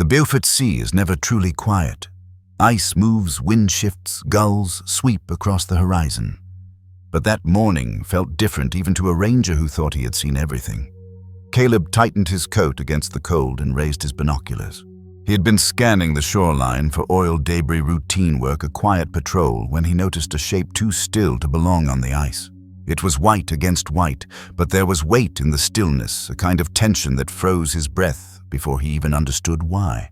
The Beaufort Sea is never truly quiet. Ice moves, wind shifts, gulls sweep across the horizon. But that morning felt different even to a ranger who thought he had seen everything. Caleb tightened his coat against the cold and raised his binoculars. He had been scanning the shoreline for oil debris routine work, a quiet patrol, when he noticed a shape too still to belong on the ice. It was white against white, but there was weight in the stillness, a kind of tension that froze his breath before he even understood why.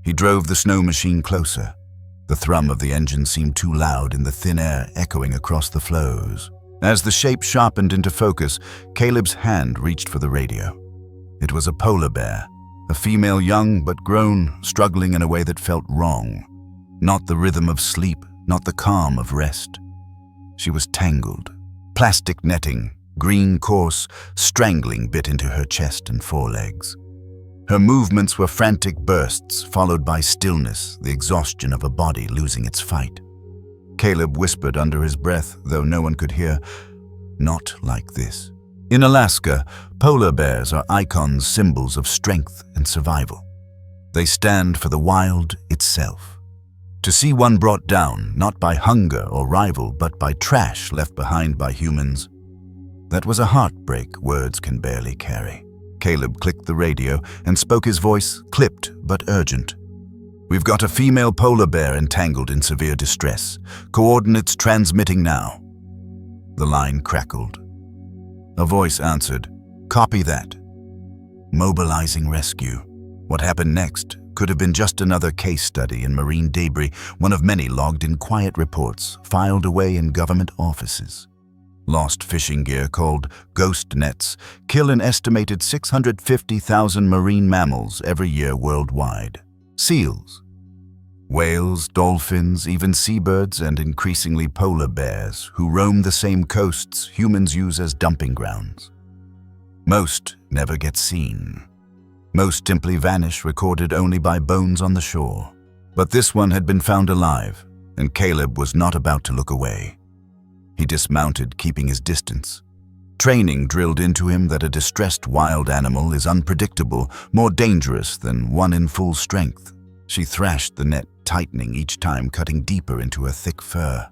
He drove the snow machine closer. The thrum of the engine seemed too loud in the thin air echoing across the floes. As the shape sharpened into focus, Caleb's hand reached for the radio. It was a polar bear, a female, young but grown, struggling in a way that felt wrong. Not the rhythm of sleep, not the calm of rest. She was tangled. Plastic netting, green coarse, strangling bit into her chest and forelegs. Her movements were frantic bursts, followed by stillness, the exhaustion of a body losing its fight. Caleb whispered under his breath, though no one could hear, "Not like this." In Alaska, polar bears are icons, symbols of strength and survival. They stand for the wild itself. To see one brought down, not by hunger or rival, but by trash left behind by humans, that was a heartbreak words can barely carry. Caleb clicked the radio and spoke, his voice clipped but urgent. "We've got a female polar bear entangled in severe distress. Coordinates transmitting now." The line crackled. A voice answered, "Copy that." Mobilizing rescue. What happened next could have been just another case study in marine debris, one of many logged in quiet reports filed away in government offices. Lost fishing gear called ghost nets kill an estimated 650,000 marine mammals every year worldwide. Seals, whales, dolphins, even seabirds, and increasingly polar bears who roam the same coasts humans use as dumping grounds. Most never get seen. Most simply vanish, recorded only by bones on the shore. But this one had been found alive, and Caleb was not about to look away. He dismounted, keeping his distance. Training drilled into him that a distressed wild animal is unpredictable, more dangerous than one in full strength. She thrashed the net, tightening each time, cutting deeper into her thick fur.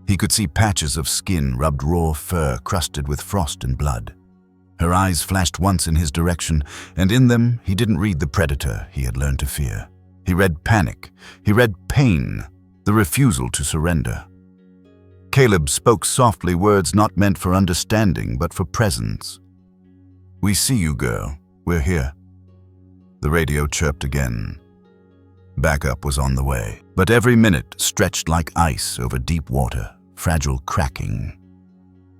He could see patches of skin, rubbed raw fur, crusted with frost and blood. Her eyes flashed once in his direction, and in them he didn't read the predator he had learned to fear. He read panic. He read pain, the refusal to surrender. Caleb spoke softly, words not meant for understanding, but for presence. "We see you, girl. We're here." The radio chirped again. Backup was on the way, but every minute stretched like ice over deep water, fragile cracking.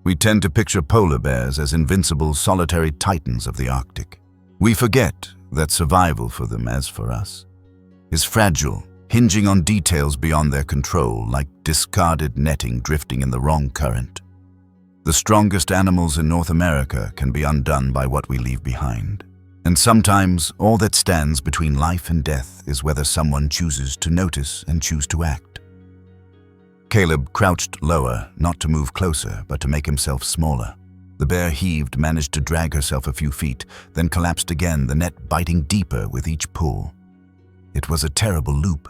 We tend to picture polar bears as invincible, solitary titans of the Arctic. We forget that survival for them, as for us, is fragile, hinging on details beyond their control, like discarded netting drifting in the wrong current. The strongest animals in North America can be undone by what we leave behind. And sometimes all that stands between life and death is whether someone chooses to notice and choose to act. Caleb crouched lower, not to move closer, but to make himself smaller. The bear heaved, managed to drag herself a few feet, then collapsed again, the net biting deeper with each pull. It was a terrible loop.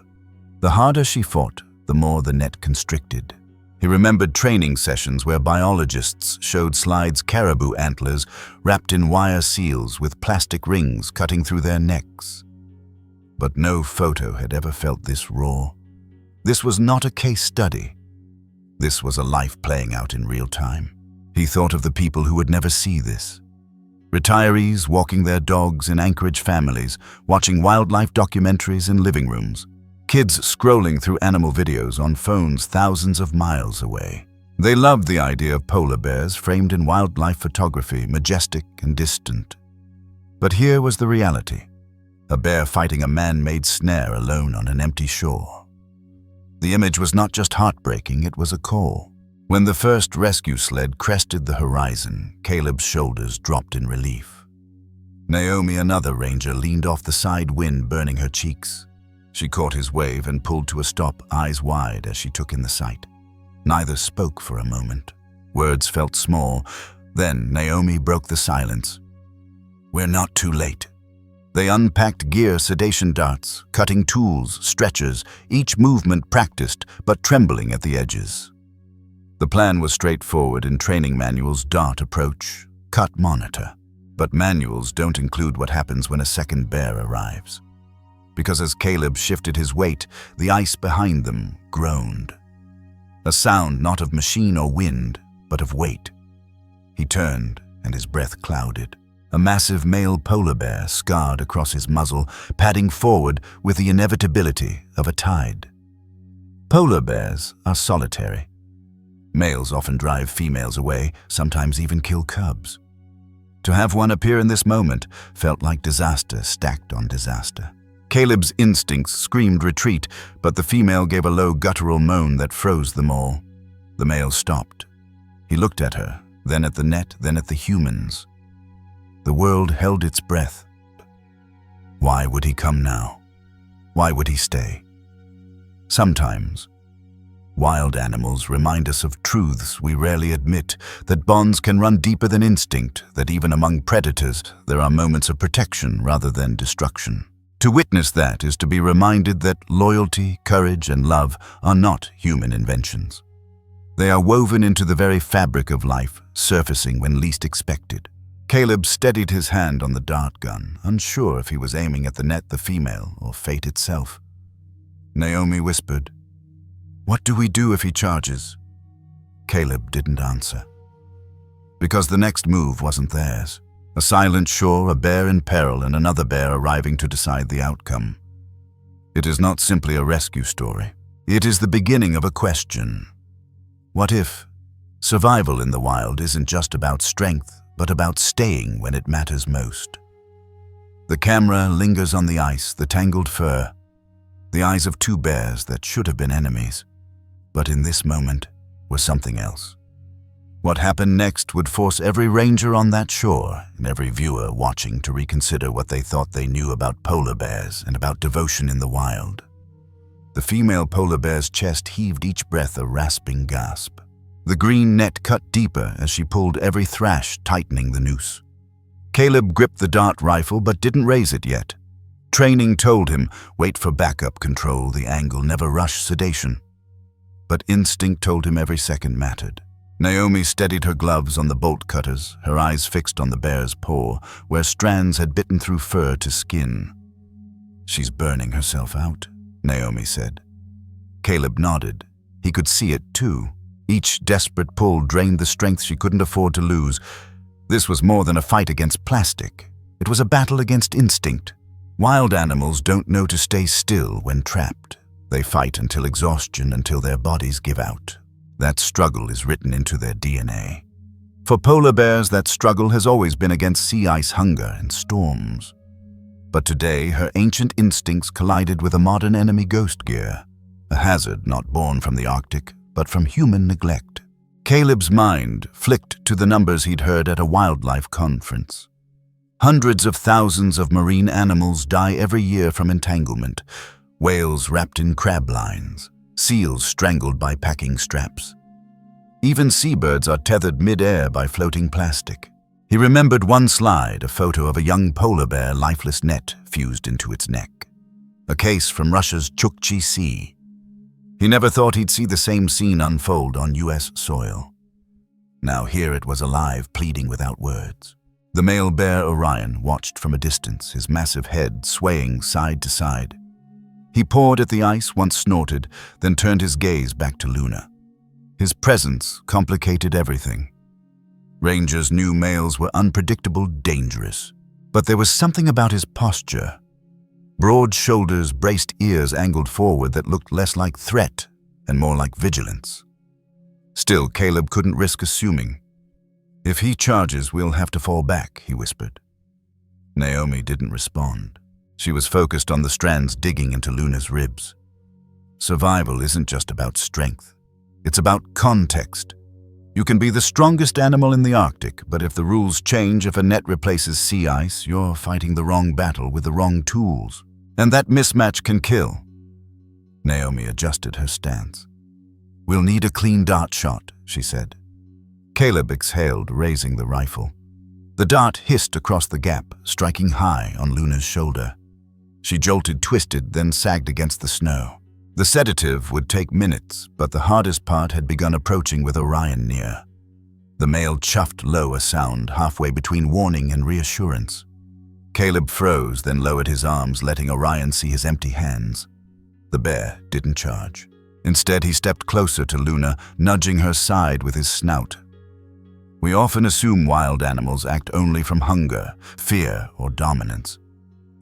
The harder she fought, the more the net constricted. He remembered training sessions where biologists showed slides caribou antlers wrapped in wire seals with plastic rings cutting through their necks. But no photo had ever felt this raw. This was not a case study. This was a life playing out in real time. He thought of the people who would never see this. Retirees walking their dogs in Anchorage families, watching wildlife documentaries in living rooms. Kids scrolling through animal videos on phones thousands of miles away. They loved the idea of polar bears framed in wildlife photography, majestic and distant. But here was the reality. A bear fighting a man-made snare alone on an empty shore. The image was not just heartbreaking, it was a call. When the first rescue sled crested the horizon, Caleb's shoulders dropped in relief. Naomi, another ranger, leaned off the side wind, burning her cheeks. She caught his wave and pulled to a stop, eyes wide as she took in the sight. Neither spoke for a moment. Words felt small. Then Naomi broke the silence. "We're not too late." They unpacked gear, sedation darts, cutting tools, stretchers, each movement practiced but trembling at the edges. The plan was straightforward in training manuals: dart approach, cut monitor. But manuals don't include what happens when a second bear arrives. Because as Caleb shifted his weight, the ice behind them groaned. A sound not of machine or wind, but of weight. He turned, and his breath clouded. A massive male polar bear scarred across his muzzle, padding forward with the inevitability of a tide. Polar bears are solitary. Males often drive females away, sometimes even kill cubs. To have one appear in this moment felt like disaster stacked on disaster. Caleb's instincts screamed retreat, but the female gave a low guttural moan that froze them all. The male stopped. He looked at her, then at the net, then at the humans. The world held its breath. Why would he come now? Why would he stay? Sometimes, wild animals remind us of truths we rarely admit, that bonds can run deeper than instinct, that even among predators there are moments of protection rather than destruction. To witness that is to be reminded that loyalty, courage, and love are not human inventions. They are woven into the very fabric of life, surfacing when least expected. Caleb steadied his hand on the dart gun, unsure if he was aiming at the net, the female, or fate itself. Naomi whispered, "What do we do if he charges?" Caleb didn't answer. Because the next move wasn't theirs. A silent shore, a bear in peril, and another bear arriving to decide the outcome. It is not simply a rescue story. It is the beginning of a question. What if survival in the wild isn't just about strength, but about staying when it matters most? The camera lingers on the ice, the tangled fur, the eyes of two bears that should have been enemies, but in this moment was something else. What happened next would force every ranger on that shore and every viewer watching to reconsider what they thought they knew about polar bears and about devotion in the wild. The female polar bear's chest heaved, each breath a rasping gasp. The green net cut deeper as she pulled every thrash, tightening the noose. Caleb gripped the dart rifle but didn't raise it yet. Training told him, wait for backup control, the angle, never rush sedation. But instinct told him every second mattered. Naomi steadied her gloves on the bolt cutters, her eyes fixed on the bear's paw, where strands had bitten through fur to skin. "She's burning herself out," Naomi said. Caleb nodded. He could see it too. Each desperate pull drained the strength she couldn't afford to lose. This was more than a fight against plastic. It was a battle against instinct. Wild animals don't know to stay still when trapped. They fight until exhaustion, until their bodies give out. That struggle is written into their DNA. For polar bears, that struggle has always been against sea ice hunger and storms. But today, her ancient instincts collided with a modern enemy, ghost gear, a hazard not born from the Arctic, but from human neglect. Caleb's mind flicked to the numbers he'd heard at a wildlife conference. Hundreds of thousands of marine animals die every year from entanglement. Whales wrapped in crab lines, seals strangled by packing straps. Even seabirds are tethered mid-air by floating plastic. He remembered one slide, a photo of a young polar bear, lifeless net fused into its neck. A case from Russia's Chukchi Sea. He never thought he'd see the same scene unfold on U.S. soil. Now here it was alive, pleading without words. The male bear Orion watched from a distance, his massive head swaying side to side. He pawed at the ice, once snorted, then turned his gaze back to Luna. His presence complicated everything. Rangers knew males were unpredictable, dangerous. But there was something about his posture. Broad shoulders, braced ears angled forward that looked less like threat and more like vigilance. Still, Caleb couldn't risk assuming. "If he charges, we'll have to fall back," he whispered. Naomi didn't respond. She was focused on the strands digging into Luna's ribs. Survival isn't just about strength. It's about context. You can be the strongest animal in the Arctic, but if the rules change, if a net replaces sea ice, you're fighting the wrong battle with the wrong tools. And that mismatch can kill. Naomi adjusted her stance. "We'll need a clean dart shot," she said. Caleb exhaled, raising the rifle. The dart hissed across the gap, striking high on Luna's shoulder. She jolted, twisted, then sagged against the snow. The sedative would take minutes, but the hardest part had begun approaching with Orion near. The male chuffed low, a sound halfway between warning and reassurance. Caleb froze, then lowered his arms, letting Orion see his empty hands. The bear didn't charge. Instead, he stepped closer to Luna, nudging her side with his snout. We often assume wild animals act only from hunger, fear, or dominance.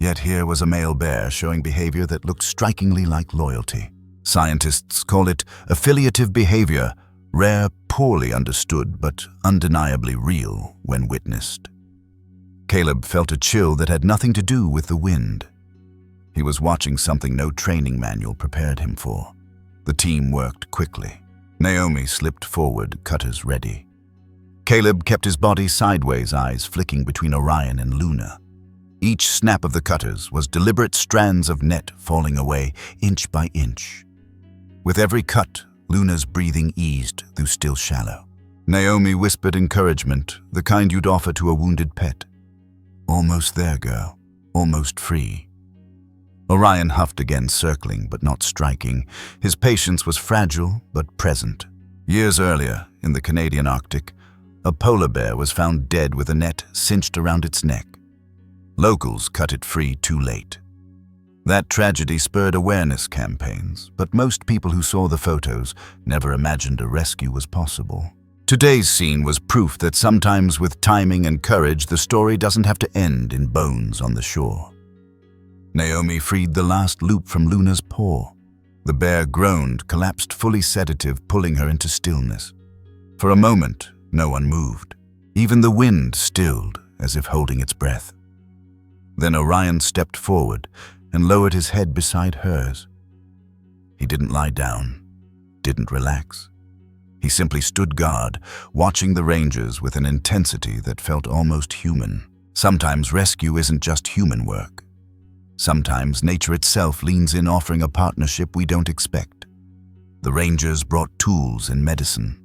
Yet here was a male bear showing behavior that looked strikingly like loyalty. Scientists call it affiliative behavior, rare, poorly understood, but undeniably real when witnessed. Caleb felt a chill that had nothing to do with the wind. He was watching something no training manual prepared him for. The team worked quickly. Naomi slipped forward, cutters ready. Caleb kept his body sideways, eyes flicking between Orion and Luna. Each snap of the cutters was deliberate strands of net falling away, inch by inch. With every cut, Luna's breathing eased, though still shallow. Naomi whispered encouragement, the kind you'd offer to a wounded pet. "Almost there, girl. Almost free." Orion huffed again, circling but not striking. His patience was fragile but present. Years earlier, in the Canadian Arctic, a polar bear was found dead with a net cinched around its neck. Locals cut it free too late. That tragedy spurred awareness campaigns, but most people who saw the photos never imagined a rescue was possible. Today's scene was proof that sometimes with timing and courage, the story doesn't have to end in bones on the shore. Naomi freed the last loop from Luna's paw. The bear groaned, collapsed fully sedative, pulling her into stillness. For a moment, no one moved. Even the wind stilled, as if holding its breath. Then Orion stepped forward and lowered his head beside hers. He didn't lie down, didn't relax. He simply stood guard, watching the rangers with an intensity that felt almost human. Sometimes rescue isn't just human work. Sometimes nature itself leans in, offering a partnership we don't expect. The rangers brought tools and medicine.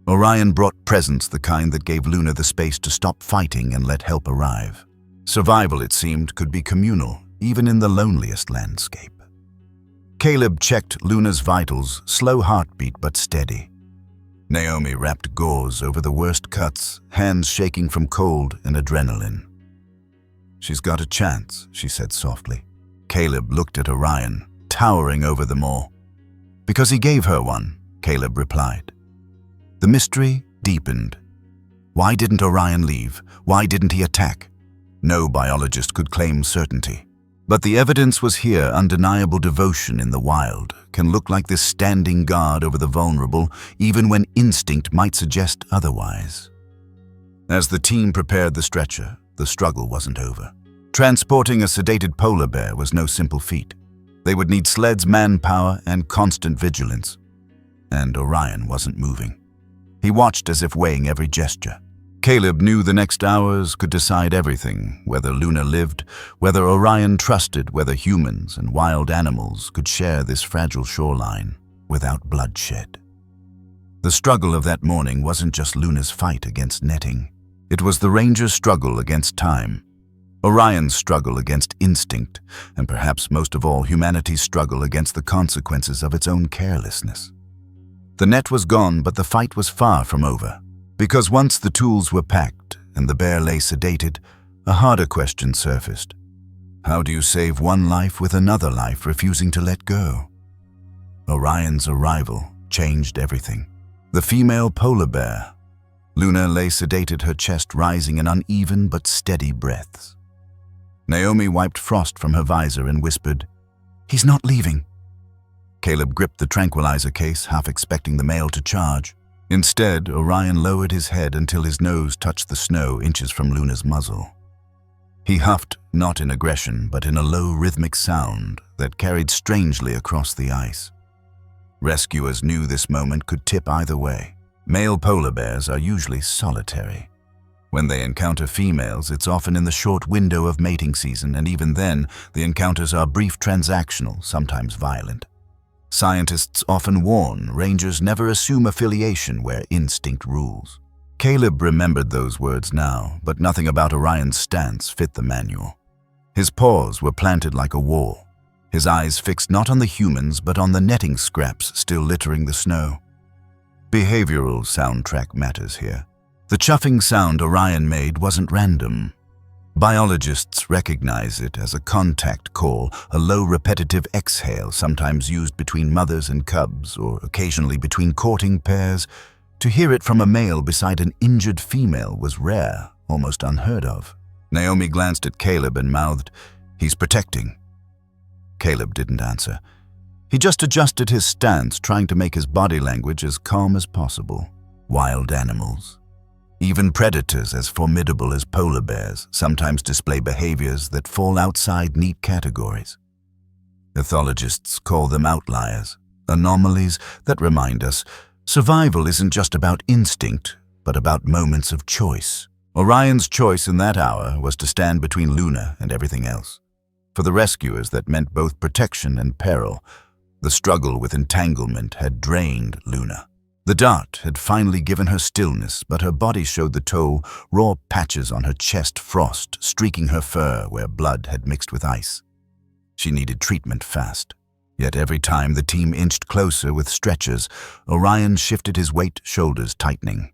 Orion brought presence, the kind that gave Luna the space to stop fighting and let help arrive. Survival, it seemed, could be communal, even in the loneliest landscape. Caleb checked Luna's vitals, slow heartbeat but steady. Naomi wrapped gauze over the worst cuts, hands shaking from cold and adrenaline. "She's got a chance," she said softly. Caleb looked at Orion, towering over them all. "Because he gave her one," Caleb replied. The mystery deepened. Why didn't Orion leave? Why didn't he attack? No biologist could claim certainty. But the evidence was here. Undeniable devotion in the wild can look like this, standing guard over the vulnerable, even when instinct might suggest otherwise. As the team prepared the stretcher, the struggle wasn't over. Transporting a sedated polar bear was no simple feat. They would need sleds, manpower, and constant vigilance. And Orion wasn't moving. He watched as if weighing every gesture. Caleb knew the next hours could decide everything, whether Luna lived, whether Orion trusted, whether humans and wild animals could share this fragile shoreline without bloodshed. The struggle of that morning wasn't just Luna's fight against netting. It was the ranger's struggle against time, Orion's struggle against instinct, and perhaps most of all, humanity's struggle against the consequences of its own carelessness. The net was gone, but the fight was far from over. Because once the tools were packed and the bear lay sedated, a harder question surfaced. How do you save one life with another life refusing to let go? Orion's arrival changed everything. The female polar bear. Luna lay sedated, her chest rising in uneven but steady breaths. Naomi wiped frost from her visor and whispered, "He's not leaving." Caleb gripped the tranquilizer case, half expecting the male to charge. Instead, Orion lowered his head until his nose touched the snow inches from Luna's muzzle. He huffed, not in aggression, but in a low, rhythmic sound that carried strangely across the ice. Rescuers knew this moment could tip either way. Male polar bears are usually solitary. When they encounter females, it's often in the short window of mating season, and even then, the encounters are brief, transactional, sometimes violent. Scientists often warn rangers never assume affiliation where instinct rules. Caleb remembered those words now, but nothing about Orion's stance fit the manual. His paws were planted like a wall, his eyes fixed not on the humans but on the netting scraps still littering the snow. Behavioral soundtrack matters here. The chuffing sound Orion made wasn't random. Biologists recognize it as a contact call, a low repetitive exhale sometimes used between mothers and cubs or occasionally between courting pairs. To hear it from a male beside an injured female was rare, almost unheard of. Naomi glanced at Caleb and mouthed, "He's protecting." Caleb didn't answer. He just adjusted his stance, trying to make his body language as calm as possible. Wild animals, even predators as formidable as polar bears, sometimes display behaviors that fall outside neat categories. Ethologists call them outliers, anomalies that remind us survival isn't just about instinct, but about moments of choice. Orion's choice in that hour was to stand between Luna and everything else. For the rescuers, that meant both protection and peril. The struggle with entanglement had drained Luna. The dart had finally given her stillness, but her body showed the toll, raw patches on her chest, frost streaking her fur where blood had mixed with ice. She needed treatment fast. Yet every time the team inched closer with stretchers, Orion shifted his weight, shoulders tightening.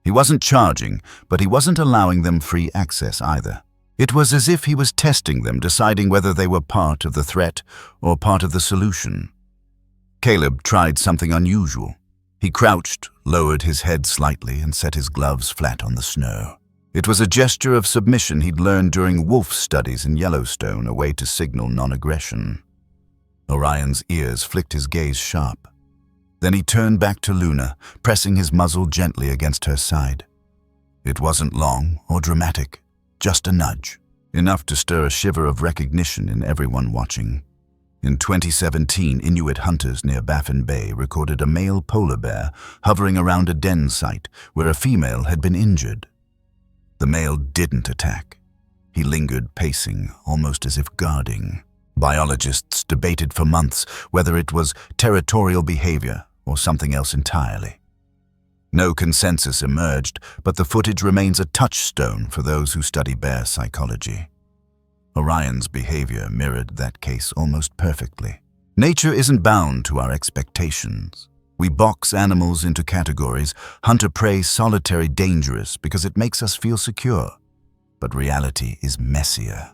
He wasn't charging, but he wasn't allowing them free access either. It was as if he was testing them, deciding whether they were part of the threat or part of the solution. Caleb tried something unusual. He crouched, lowered his head slightly, and set his gloves flat on the snow. It was a gesture of submission he'd learned during wolf studies in Yellowstone, a way to signal non-aggression. Orion's ears flicked his gaze sharp. Then he turned back to Luna, pressing his muzzle gently against her side. It wasn't long or dramatic, just a nudge, enough to stir a shiver of recognition in everyone watching. In 2017, Inuit hunters near Baffin Bay recorded a male polar bear hovering around a den site where a female had been injured. The male didn't attack. He lingered pacing, almost as if guarding. Biologists debated for months whether it was territorial behavior or something else entirely. No consensus emerged, but the footage remains a touchstone for those who study bear psychology. Orion's behavior mirrored that case almost perfectly. Nature isn't bound to our expectations. We box animals into categories, hunter-prey, solitary, dangerous, because it makes us feel secure. But reality is messier.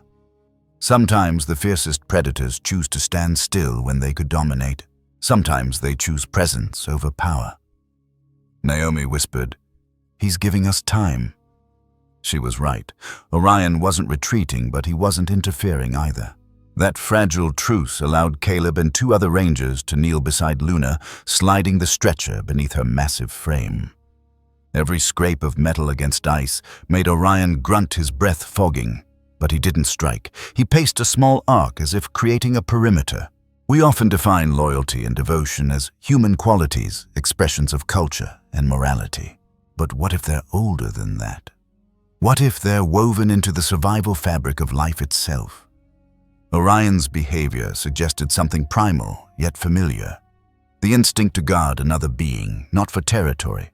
Sometimes the fiercest predators choose to stand still when they could dominate. Sometimes they choose presence over power. Naomi whispered, "He's giving us time." She was right. Orion wasn't retreating, but he wasn't interfering either. That fragile truce allowed Caleb and 2 other rangers to kneel beside Luna, sliding the stretcher beneath her massive frame. Every scrape of metal against ice made Orion grunt, his breath fogging. But he didn't strike. He paced a small arc as if creating a perimeter. We often define loyalty and devotion as human qualities, expressions of culture and morality. But what if they're older than that? What if they're woven into the survival fabric of life itself? Orion's behavior suggested something primal, yet familiar. The instinct to guard another being, not for territory,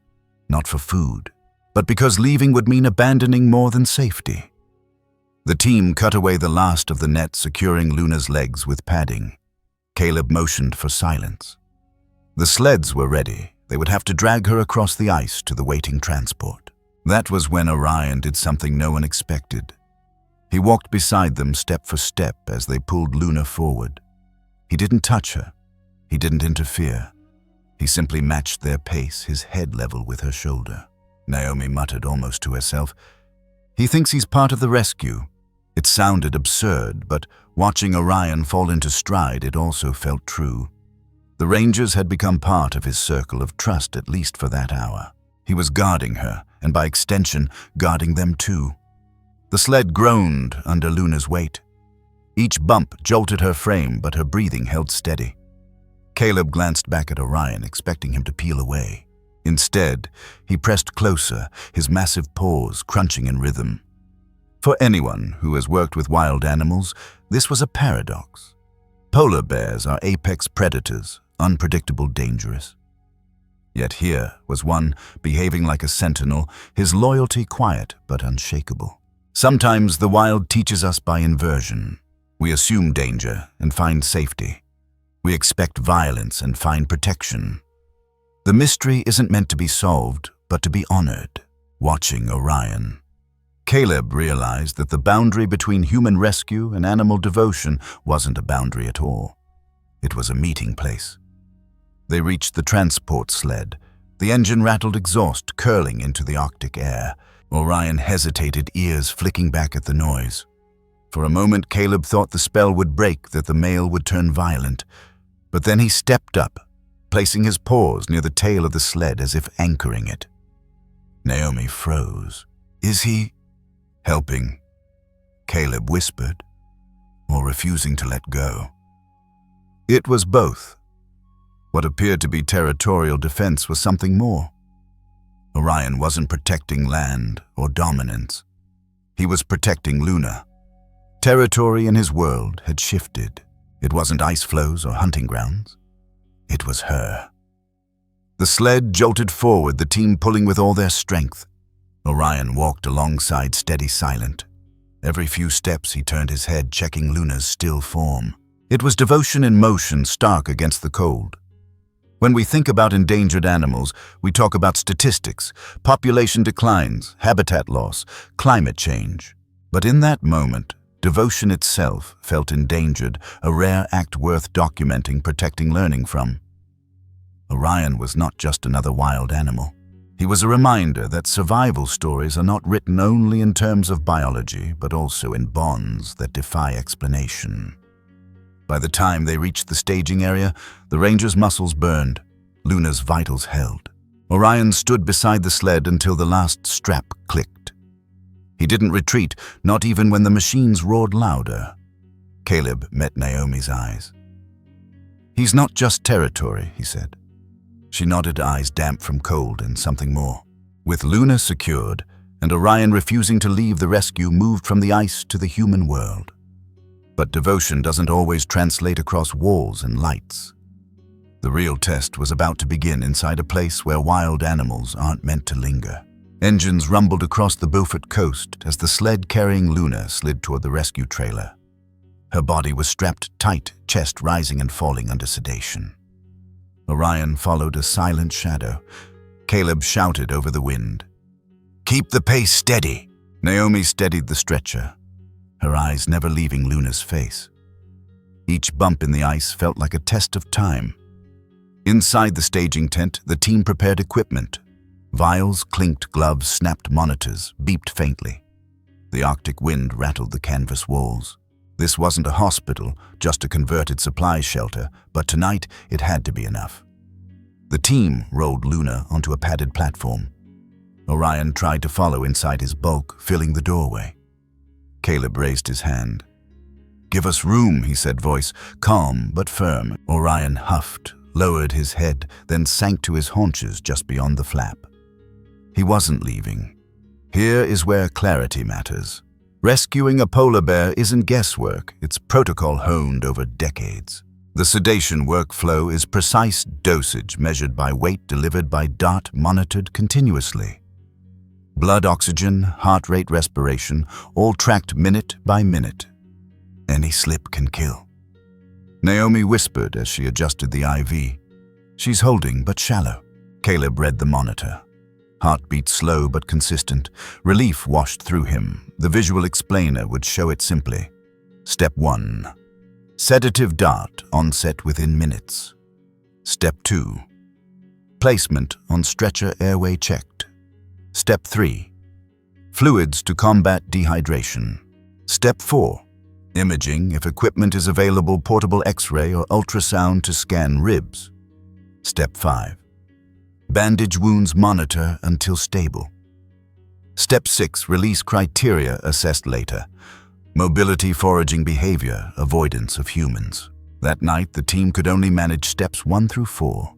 not for food, but because leaving would mean abandoning more than safety. The team cut away the last of the net, securing Luna's legs with padding. Caleb motioned for silence. The sleds were ready. They would have to drag her across the ice to the waiting transport. That was when Orion did something no one expected. He walked beside them step for step as they pulled Luna forward. He didn't touch her. He didn't interfere. He simply matched their pace, his head level with her shoulder. Naomi muttered almost to herself, "He thinks he's part of the rescue." It sounded absurd, but watching Orion fall into stride, it also felt true. The Rangers had become part of his circle of trust, at least for that hour. He was guarding her, and by extension, guarding them too. The sled groaned under Luna's weight. Each bump jolted her frame, but her breathing held steady. Caleb glanced back at Orion, expecting him to peel away. Instead, he pressed closer, his massive paws crunching in rhythm. For anyone who has worked with wild animals, this was a paradox. Polar bears are apex predators, unpredictable, dangerous. Yet here was one behaving like a sentinel, his loyalty quiet but unshakable. Sometimes the wild teaches us by inversion. We assume danger and find safety. We expect violence and find protection. The mystery isn't meant to be solved, but to be honored. Watching Orion, Caleb realized that the boundary between human rescue and animal devotion wasn't a boundary at all. It was a meeting place. They reached the transport sled. The engine rattled exhaust curling into the Arctic air. Orion hesitated, ears flicking back at the noise. For a moment, Caleb thought the spell would break, that the male would turn violent. But then he stepped up, placing his paws near the tail of the sled as if anchoring it. Naomi froze. "Is he helping?" Caleb whispered, or refusing to let go. It was both. What appeared to be territorial defense was something more. Orion wasn't protecting land or dominance. He was protecting Luna. Territory in his world had shifted. It wasn't ice floes or hunting grounds. It was her. The sled jolted forward, the team pulling with all their strength. Orion walked alongside, steady, silent. Every few steps he turned his head, checking Luna's still form. It was devotion in motion, stark against the cold. When we think about endangered animals, we talk about statistics, population declines, habitat loss, climate change. But in that moment, devotion itself felt endangered, a rare act worth documenting, protecting, learning from. Orion was not just another wild animal. He was a reminder that survival stories are not written only in terms of biology, but also in bonds that defy explanation. By the time they reached the staging area, the ranger's muscles burned, Luna's vitals held. Orion stood beside the sled until the last strap clicked. He didn't retreat, not even when the machines roared louder. Caleb met Naomi's eyes. "He's not just territory," he said. She nodded, eyes damp from cold and something more. With Luna secured, and Orion refusing to leave, the rescue moved from the ice to the human world. But devotion doesn't always translate across walls and lights. The real test was about to begin inside a place where wild animals aren't meant to linger. Engines rumbled across the Beaufort coast as the sled carrying Luna slid toward the rescue trailer. Her body was strapped tight, chest rising and falling under sedation. Orion followed a silent shadow. Caleb shouted over the wind, "Keep the pace steady." Naomi steadied the stretcher, her eyes never leaving Luna's face. Each bump in the ice felt like a test of time. Inside the staging tent, the team prepared equipment. Vials clinked, gloves snapped, monitors beeped faintly. The Arctic wind rattled the canvas walls. This wasn't a hospital, just a converted supply shelter, but tonight it had to be enough. The team rolled Luna onto a padded platform. Orion tried to follow inside his bulk, filling the doorway. Caleb raised his hand. "Give us room," he said, voice calm but firm. Orion huffed, lowered his head, then sank to his haunches just beyond the flap. He wasn't leaving. Here is where clarity matters. Rescuing a polar bear isn't guesswork, it's protocol honed over decades. The sedation workflow is precise dosage measured by weight, delivered by DOT, monitored continuously. Blood oxygen, heart rate, respiration, all tracked minute by minute. Any slip can kill. Naomi whispered as she adjusted the IV. "She's holding, but shallow." Caleb read the monitor. Heartbeat slow but consistent. Relief washed through him. The visual explainer would show it simply. Step 1. Sedative DOT, onset within minutes. Step 2. Placement on stretcher, airway checked. Step 3. Fluids to combat dehydration. Step 4. Imaging, if equipment is available, portable X-ray or ultrasound to scan ribs. Step 5. Bandage wounds, monitor until stable. Step 6. Release criteria assessed later. Mobility, foraging behavior, avoidance of humans. That night, the team could only manage steps 1 through 4.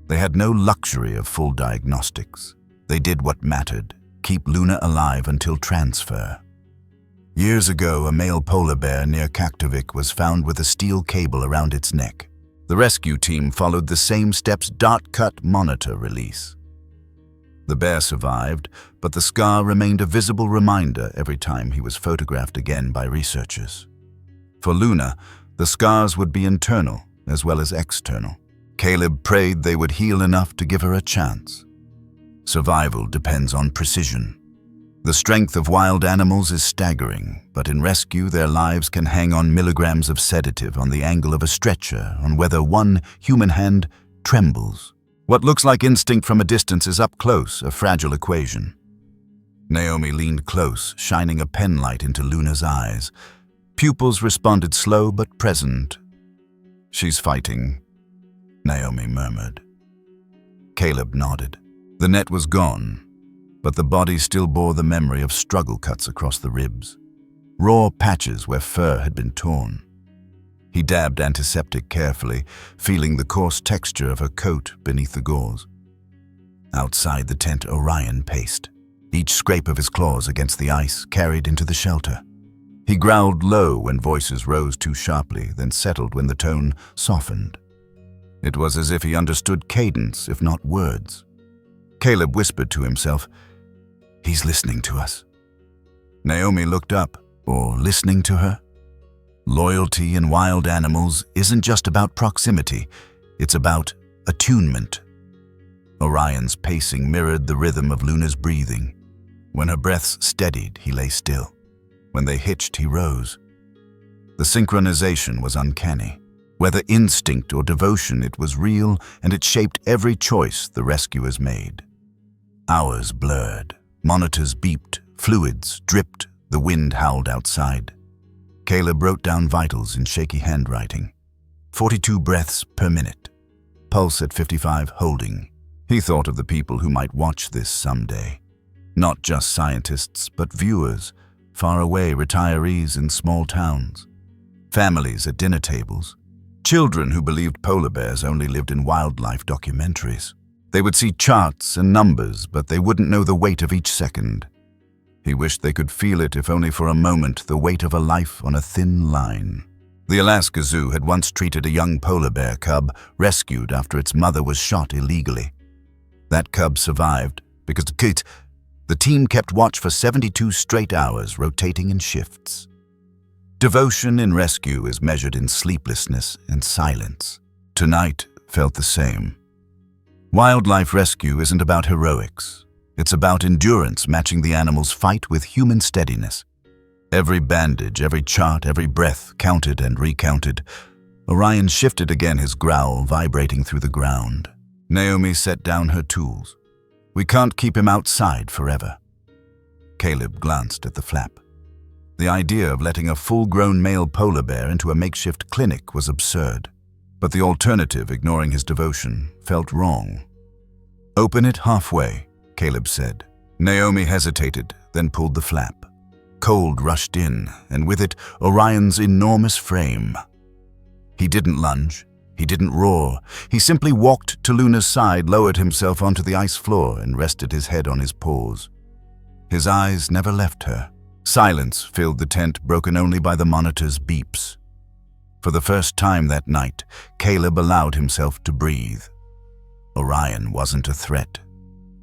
They had no luxury of full diagnostics. They did what mattered, keep Luna alive until transfer. Years ago, a male polar bear near Kaktovik was found with a steel cable around its neck. The rescue team followed the same steps dot-cut monitor release. The bear survived, but the scar remained a visible reminder every time he was photographed again by researchers. For Luna, the scars would be internal as well as external. Caleb prayed they would heal enough to give her a chance. Survival depends on precision. The strength of wild animals is staggering, but in rescue their lives can hang on milligrams of sedative, on the angle of a stretcher, on whether one human hand trembles. What looks like instinct from a distance is up close, a fragile equation. Naomi leaned close, shining a penlight into Luna's eyes. Pupils responded slow but present. "She's fighting," Naomi murmured. Caleb nodded. The net was gone, but the body still bore the memory of struggle cuts across the ribs, raw patches where fur had been torn. He dabbed antiseptic carefully, feeling the coarse texture of her coat beneath the gauze. Outside the tent, Orion paced, each scrape of his claws against the ice carried into the shelter. He growled low when voices rose too sharply, then settled when the tone softened. It was as if he understood cadence, if not words. Caleb whispered to himself, "He's listening to us." Naomi looked up, or listening to her. Loyalty in wild animals isn't just about proximity, it's about attunement. Orion's pacing mirrored the rhythm of Luna's breathing. When her breaths steadied, he lay still. When they hitched, he rose. The synchronization was uncanny. Whether instinct or devotion, it was real, and it shaped every choice the rescuers made. Hours blurred, monitors beeped, fluids dripped, the wind howled outside. Caleb wrote down vitals in shaky handwriting. 42 breaths per minute. Pulse at 55, holding. He thought of the people who might watch this someday. Not just scientists, but viewers, far away retirees in small towns. Families at dinner tables. Children who believed polar bears only lived in wildlife documentaries. They would see charts and numbers, but they wouldn't know the weight of each second. He wished they could feel it, if only for a moment, the weight of a life on a thin line. The Alaska Zoo had once treated a young polar bear cub, rescued after its mother was shot illegally. That cub survived because the team kept watch for 72 straight hours, rotating in shifts. Devotion in rescue is measured in sleeplessness and silence. Tonight felt the same. Wildlife rescue isn't about heroics. It's about endurance, matching the animal's fight with human steadiness. Every bandage, every chart, every breath counted and recounted. Orion shifted again, his growl vibrating through the ground. Naomi set down her tools. "We can't keep him outside forever." Caleb glanced at the flap. The idea of letting a full-grown male polar bear into a makeshift clinic was absurd, but the alternative, ignoring his devotion, felt wrong. "Open it halfway," Caleb said. Naomi hesitated, then pulled the flap. Cold rushed in, and with it, Orion's enormous frame. He didn't lunge. He didn't roar. He simply walked to Luna's side, lowered himself onto the ice floor, and rested his head on his paws. His eyes never left her. Silence filled the tent, broken only by the monitor's beeps. For the first time that night, Caleb allowed himself to breathe. Orion wasn't a threat.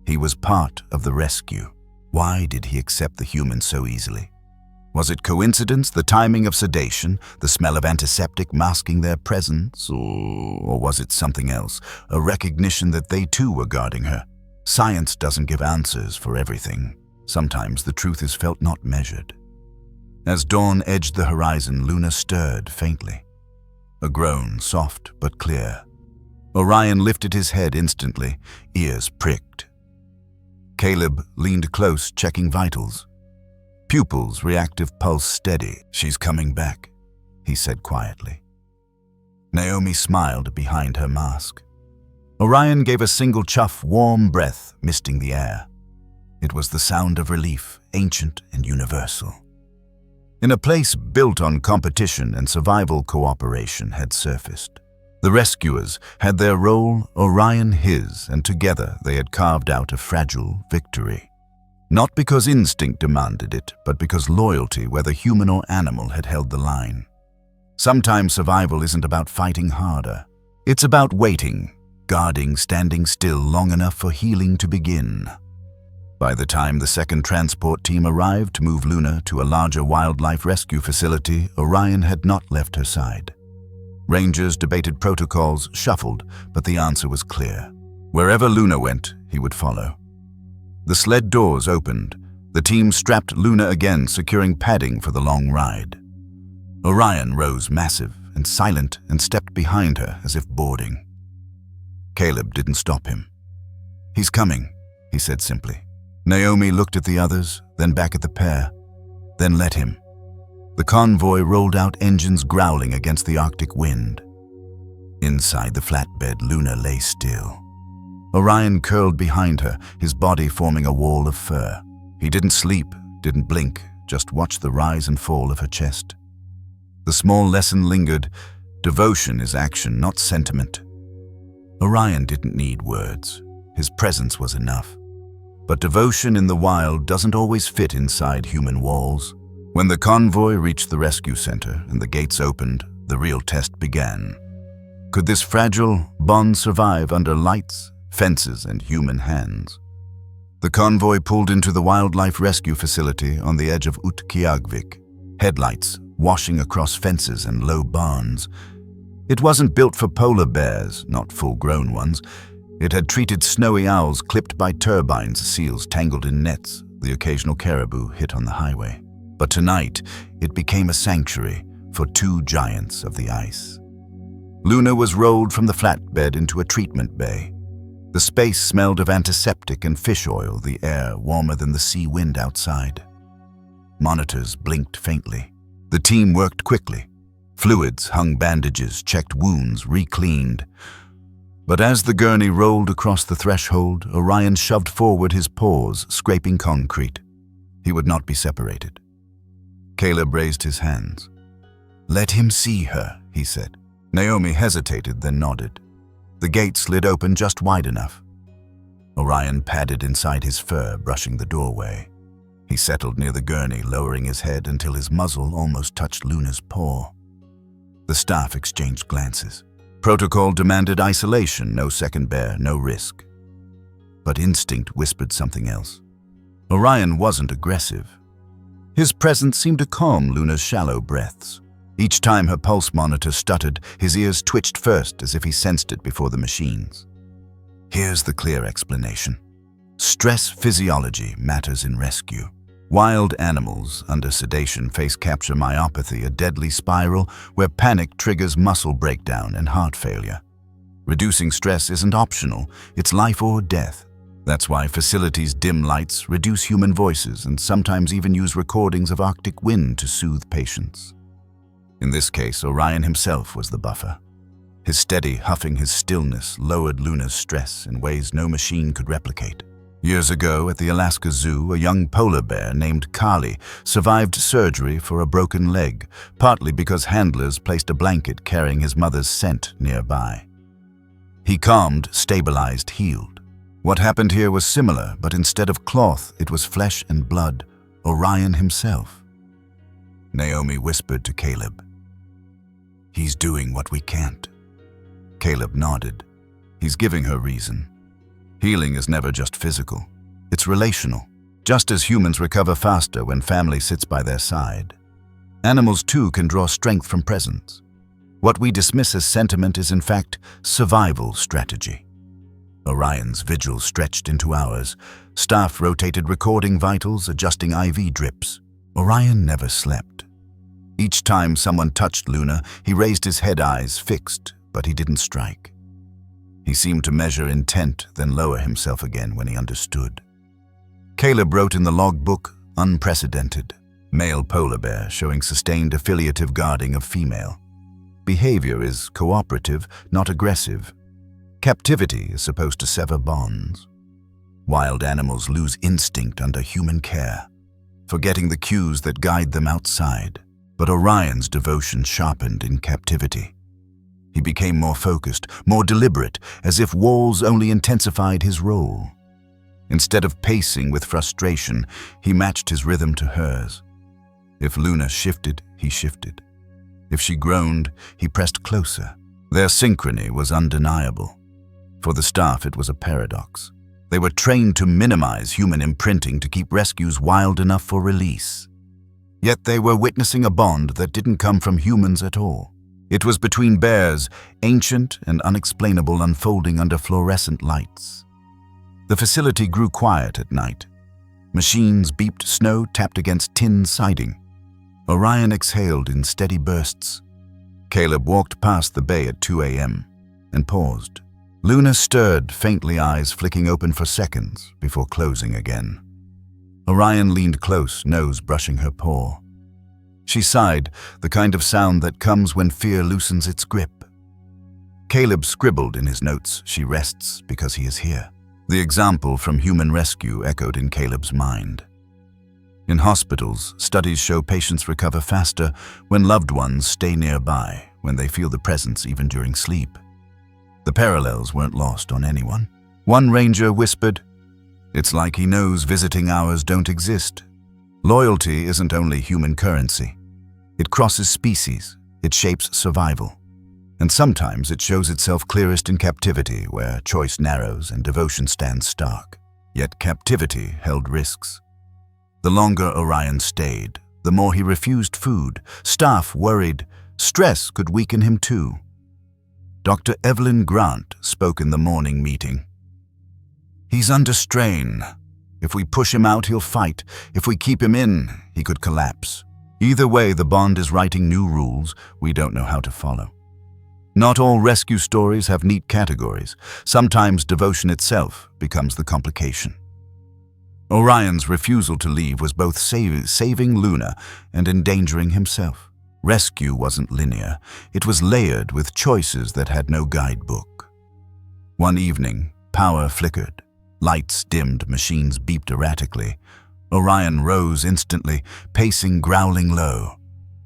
He was part of the rescue. Why did he accept the human so easily? Was it coincidence, the timing of sedation, the smell of antiseptic masking their presence, or was it something else, a recognition that they too were guarding her? Science doesn't give answers for everything. Sometimes the truth is felt, not measured. As dawn edged the horizon, Luna stirred faintly. A groan, soft but clear. Orion lifted his head instantly, ears pricked. Caleb leaned close, checking vitals. Pupils, reactive pulse steady. "She's coming back," he said quietly. Naomi smiled behind her mask. Orion gave a single chuff, warm breath misting the air. It was the sound of relief, ancient and universal. In a place built on competition and survival, cooperation had surfaced. The rescuers had their role, Orion his, and together they had carved out a fragile victory. Not because instinct demanded it, but because loyalty, whether human or animal, had held the line. Sometimes survival isn't about fighting harder. It's about waiting, guarding, standing still long enough for healing to begin. By the time the second transport team arrived to move Luna to a larger wildlife rescue facility, Orion had not left her side. Rangers debated protocols, shuffled, but the answer was clear. Wherever Luna went, he would follow. The sled doors opened. The team strapped Luna again, securing padding for the long ride. Orion rose massive and silent and stepped behind her as if boarding. Caleb didn't stop him. "He's coming," he said simply. Naomi looked at the others, then back at the pair, then let him. The convoy rolled out, engines growling against the Arctic wind. Inside the flatbed, Luna lay still. Orion curled behind her, his body forming a wall of fur. He didn't sleep, didn't blink, just watched the rise and fall of her chest. The small lesson lingered. Devotion is action, not sentiment. Orion didn't need words. His presence was enough. But devotion in the wild doesn't always fit inside human walls. When the convoy reached the rescue center and the gates opened, the real test began. Could this fragile bond survive under lights, fences, and human hands? The convoy pulled into the wildlife rescue facility on the edge of Utqiagvik, headlights washing across fences and low barns. It wasn't built for polar bears, not full-grown ones. It had treated snowy owls clipped by turbines, seals tangled in nets, the occasional caribou hit on the highway. But tonight, it became a sanctuary for two giants of the ice. Luna was rolled from the flatbed into a treatment bay. The space smelled of antiseptic and fish oil, the air warmer than the sea wind outside. Monitors blinked faintly. The team worked quickly. Fluids hung bandages, checked wounds, re-cleaned. But as the gurney rolled across the threshold, Orion shoved forward his paws, scraping concrete. He would not be separated. Caleb raised his hands. "Let him see her," he said. Naomi hesitated, then nodded. The gate slid open just wide enough. Orion padded inside his fur, brushing the doorway. He settled near the gurney, lowering his head until his muzzle almost touched Luna's paw. The staff exchanged glances. Protocol demanded isolation, no second bear, no risk. But instinct whispered something else. Orion wasn't aggressive. His presence seemed to calm Luna's shallow breaths. Each time her pulse monitor stuttered, his ears twitched first as if he sensed it before the machines. Here's the clear explanation. Stress physiology matters in rescue. Wild animals under sedation face capture myopathy, a deadly spiral where panic triggers muscle breakdown and heart failure. Reducing stress isn't optional, it's life or death. That's why facilities dim lights, reduce human voices, and sometimes even use recordings of Arctic wind to soothe patients. In this case, Orion himself was the buffer. His steady huffing, his stillness lowered Luna's stress in ways no machine could replicate. Years ago, at the Alaska Zoo, a young polar bear named Kali survived surgery for a broken leg, partly because handlers placed a blanket carrying his mother's scent nearby. He calmed, stabilized, healed. What happened here was similar, but instead of cloth, it was flesh and blood, Orion himself. Naomi whispered to Caleb, "He's doing what we can't." Caleb nodded. He's giving her reason. Healing is never just physical. It's relational. Just as humans recover faster when family sits by their side, animals too can draw strength from presence. What we dismiss as sentiment is in fact survival strategy. Orion's vigil stretched into hours. Staff rotated recording vitals, adjusting IV drips. Orion never slept. Each time someone touched Luna, he raised his head, eyes fixed, but he didn't strike. He seemed to measure intent, then lower himself again when he understood. Caleb wrote in the logbook, unprecedented. Male polar bear showing sustained affiliative guarding of female. Behavior is cooperative, not aggressive. Captivity is supposed to sever bonds. Wild animals lose instinct under human care, forgetting the cues that guide them outside. But Orion's devotion sharpened in captivity. He became more focused, more deliberate, as if walls only intensified his role. Instead of pacing with frustration, he matched his rhythm to hers. If Luna shifted, he shifted. If she groaned, he pressed closer. Their synchrony was undeniable. For the staff, it was a paradox. They were trained to minimize human imprinting to keep rescues wild enough for release. Yet they were witnessing a bond that didn't come from humans at all. It was between bears, ancient and unexplainable, unfolding under fluorescent lights. The facility grew quiet at night. Machines beeped, snow tapped against tin siding. Orion exhaled in steady bursts. Caleb walked past the bay at 2 a.m. and paused. Luna stirred, faintly, eyes flicking open for seconds before closing again. Orion leaned close, nose brushing her paw. She sighed, the kind of sound that comes when fear loosens its grip. Caleb scribbled in his notes, "She rests because he is here." The example from human rescue echoed in Caleb's mind. In hospitals, studies show patients recover faster when loved ones stay nearby, when they feel the presence even during sleep. The parallels weren't lost on anyone. One ranger whispered, "It's like he knows visiting hours don't exist." Loyalty isn't only human currency. It crosses species, it shapes survival. And sometimes it shows itself clearest in captivity, where choice narrows and devotion stands stark. Yet captivity held risks. The longer Orion stayed, the more he refused food. Staff worried. Stress could weaken him too. Dr. Evelyn Grant spoke in the morning meeting. "He's under strain. If we push him out, he'll fight. If we keep him in, he could collapse. Either way, the bond is writing new rules we don't know how to follow." Not all rescue stories have neat categories. Sometimes devotion itself becomes the complication. Orion's refusal to leave was both saving Luna and endangering himself. Rescue wasn't linear. It was layered with choices that had no guidebook. One evening, power flickered. Lights dimmed, machines beeped erratically. Orion rose instantly, pacing, growling low.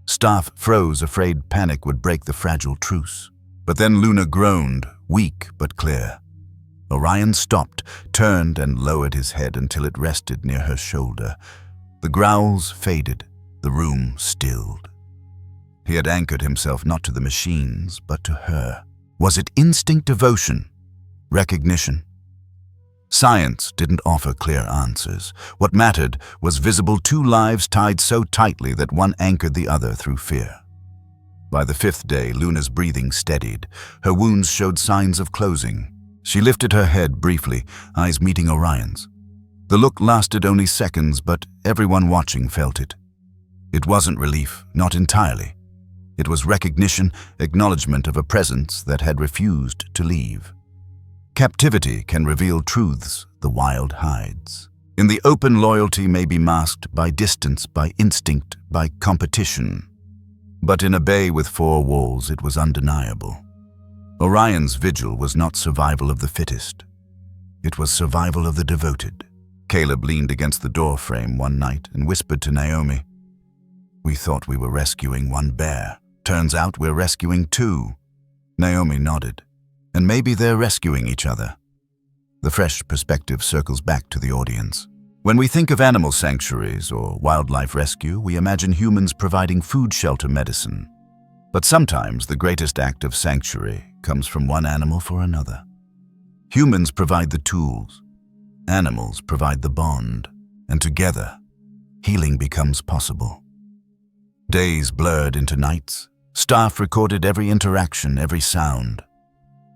Staff froze, afraid panic would break the fragile truce. But then Luna groaned, weak but clear. Orion stopped, turned and lowered his head until it rested near her shoulder. The growls faded, the room stilled. He had anchored himself not to the machines, but to her. Was it instinct, devotion, recognition? Science didn't offer clear answers. What mattered was visible, two lives tied so tightly that one anchored the other through fear. By the 5th day, Luna's breathing steadied. Her wounds showed signs of closing. She lifted her head briefly, eyes meeting Orion's. The look lasted only seconds, but everyone watching felt it. It wasn't relief, not entirely. It was recognition, acknowledgement of a presence that had refused to leave. Captivity can reveal truths the wild hides. In the open, loyalty may be masked by distance, by instinct, by competition. But in a bay with 4 walls, it was undeniable. Orion's vigil was not survival of the fittest. It was survival of the devoted. Caleb leaned against the door frame one night and whispered to Naomi, "We thought we were rescuing one bear. Turns out we're rescuing 2. Naomi nodded. And maybe they're rescuing each other. The fresh perspective circles back to the audience. When we think of animal sanctuaries or wildlife rescue, we imagine humans providing food, shelter, medicine. But sometimes the greatest act of sanctuary comes from one animal for another. Humans provide the tools. Animals provide the bond. And together, healing becomes possible. Days blurred into nights. Staff recorded every interaction, every sound.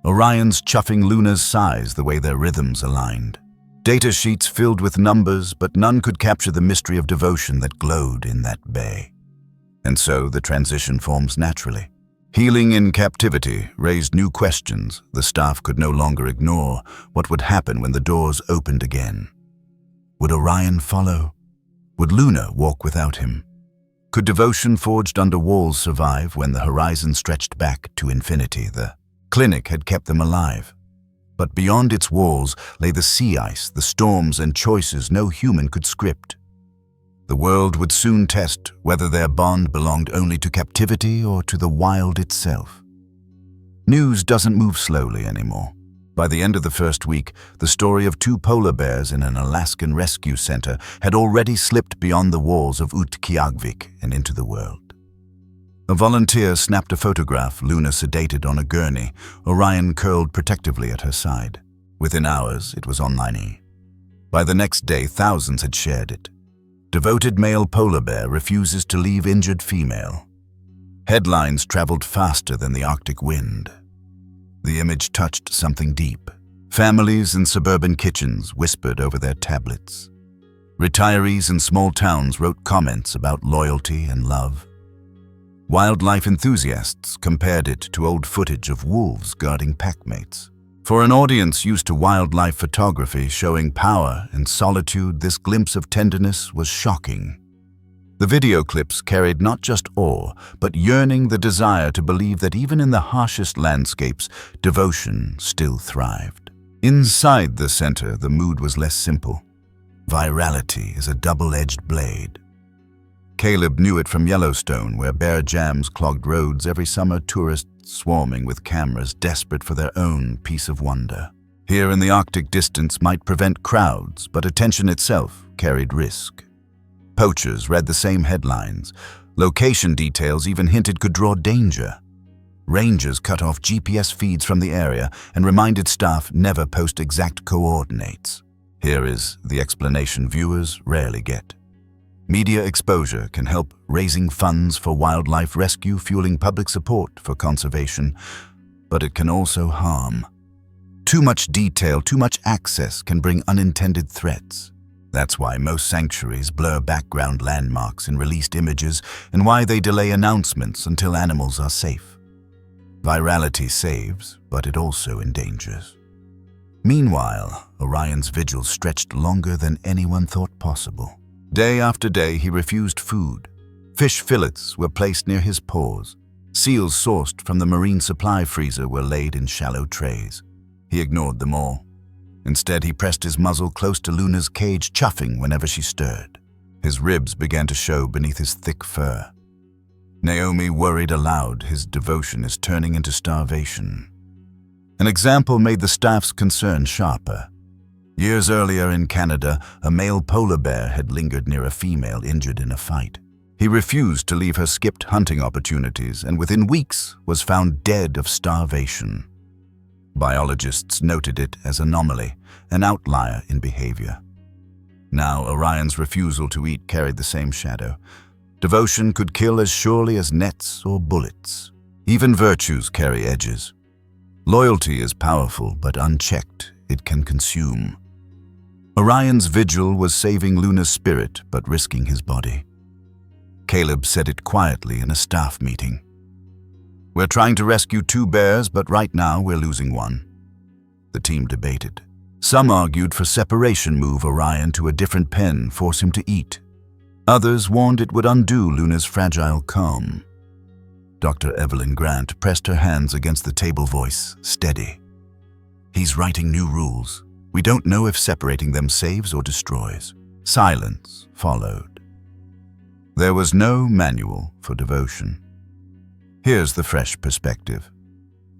Orion's chuffing Luna's sighs, the way their rhythms aligned. Data sheets filled with numbers, but none could capture the mystery of devotion that glowed in that bay. And so the transition forms naturally. Healing in captivity raised new questions the staff could no longer ignore. What would happen when the doors opened again? Would Orion follow? Would Luna walk without him? Could devotion forged under walls survive when the horizon stretched back to infinity? The clinic had kept them alive. But beyond its walls lay the sea ice, the storms and choices no human could script. The world would soon test whether their bond belonged only to captivity or to the wild itself. News doesn't move slowly anymore. By the end of the first week, the story of 2 polar bears in an Alaskan rescue center had already slipped beyond the walls of Utqiagvik and into the world. A volunteer snapped a photograph, Luna sedated on a gurney, Orion curled protectively at her side. Within hours, it was online. By the next day, thousands had shared it. Devoted male polar bear refuses to leave injured female. Headlines traveled faster than the Arctic wind. The image touched something deep. Families in suburban kitchens whispered over their tablets. Retirees in small towns wrote comments about loyalty and love. Wildlife enthusiasts compared it to old footage of wolves guarding packmates. For an audience used to wildlife photography showing power and solitude, this glimpse of tenderness was shocking. The video clips carried not just awe, but yearning, the desire to believe that even in the harshest landscapes, devotion still thrived. Inside the center, the mood was less simple. Virality is a double-edged blade. Caleb knew it from Yellowstone, where bear jams clogged roads every summer, tourists swarming with cameras desperate for their own piece of wonder. Here in the Arctic, distance might prevent crowds, but attention itself carried risk. Poachers read the same headlines. Location details even hinted could draw danger. Rangers cut off GPS feeds from the area and reminded staff never post exact coordinates. Here is the explanation viewers rarely get. Media exposure can help raising funds for wildlife rescue, fueling public support for conservation, but it can also harm. Too much detail, too much access can bring unintended threats. That's why most sanctuaries blur background landmarks in released images and why they delay announcements until animals are safe. Virality saves, but it also endangers. Meanwhile, Orion's vigil stretched longer than anyone thought possible. Day after day, he refused food. Fish fillets were placed near his paws. Seals sourced from the marine supply freezer were laid in shallow trays. He ignored them all. Instead, he pressed his muzzle close to Luna's cage, chuffing whenever she stirred. His ribs began to show beneath his thick fur. Naomi worried aloud, his devotion is turning into starvation. An example made the staff's concern sharper. Years earlier in Canada, a male polar bear had lingered near a female injured in a fight. He refused to leave her skipped hunting opportunities and within weeks was found dead of starvation. Biologists noted it as an anomaly, an outlier in behavior. Now, Orion's refusal to eat carried the same shadow. Devotion could kill as surely as nets or bullets. Even virtues carry edges. Loyalty is powerful, but unchecked, it can consume. Orion's vigil was saving Luna's spirit, but risking his body. Caleb said it quietly in a staff meeting. "We're trying to rescue 2 bears, but right now we're losing 1. The team debated. Some argued for separation, move Orion to a different pen, force him to eat. Others warned it would undo Luna's fragile calm. Dr. Evelyn Grant pressed her hands against the table, voice steady. "He's writing new rules. We don't know if separating them saves or destroys." Silence followed. There was no manual for devotion. Here's the fresh perspective.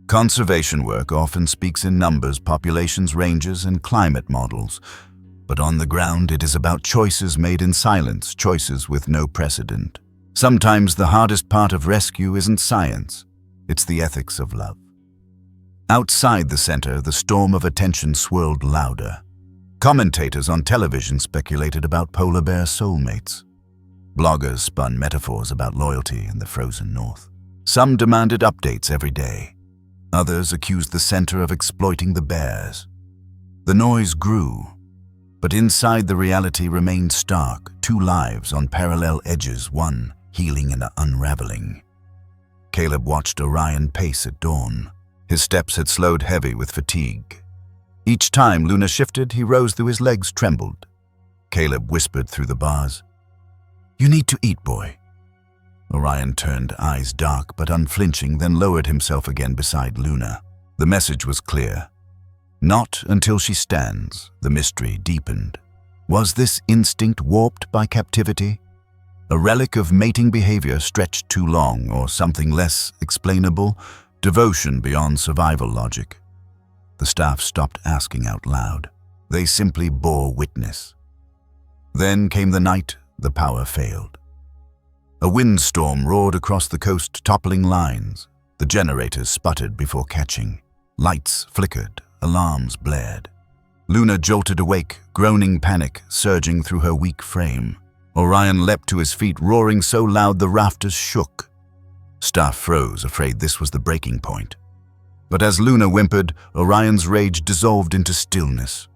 Conservation work often speaks in numbers, populations, ranges, and climate models. But on the ground, it is about choices made in silence, choices with no precedent. Sometimes the hardest part of rescue isn't science, it's the ethics of love. Outside the center, the storm of attention swirled louder. Commentators on television speculated about polar bear soulmates. Bloggers spun metaphors about loyalty in the frozen north. Some demanded updates every day. Others accused the center of exploiting the bears. The noise grew, but inside the reality remained stark, 2 lives on parallel edges, one healing and unraveling. Caleb watched Orion pace at dawn. His steps had slowed, heavy with fatigue. Each time Luna shifted, he rose though his legs trembled. Caleb whispered through the bars, "You need to eat, boy." Orion turned, eyes dark but unflinching, then lowered himself again beside Luna. The message was clear. Not until she stands. The mystery deepened. Was this instinct warped by captivity? A relic of mating behavior stretched too long, or something less explainable? Devotion beyond survival logic. The staff stopped asking out loud. They simply bore witness. Then came the night the power failed. A windstorm roared across the coast, toppling lines. The generators sputtered before catching. Lights flickered, alarms blared. Luna jolted awake, groaning panic surging through her weak frame. Orion leapt to his feet, roaring so loud the rafters shook. Staff froze, afraid this was the breaking point. But as Luna whimpered, Orion's rage dissolved into stillness.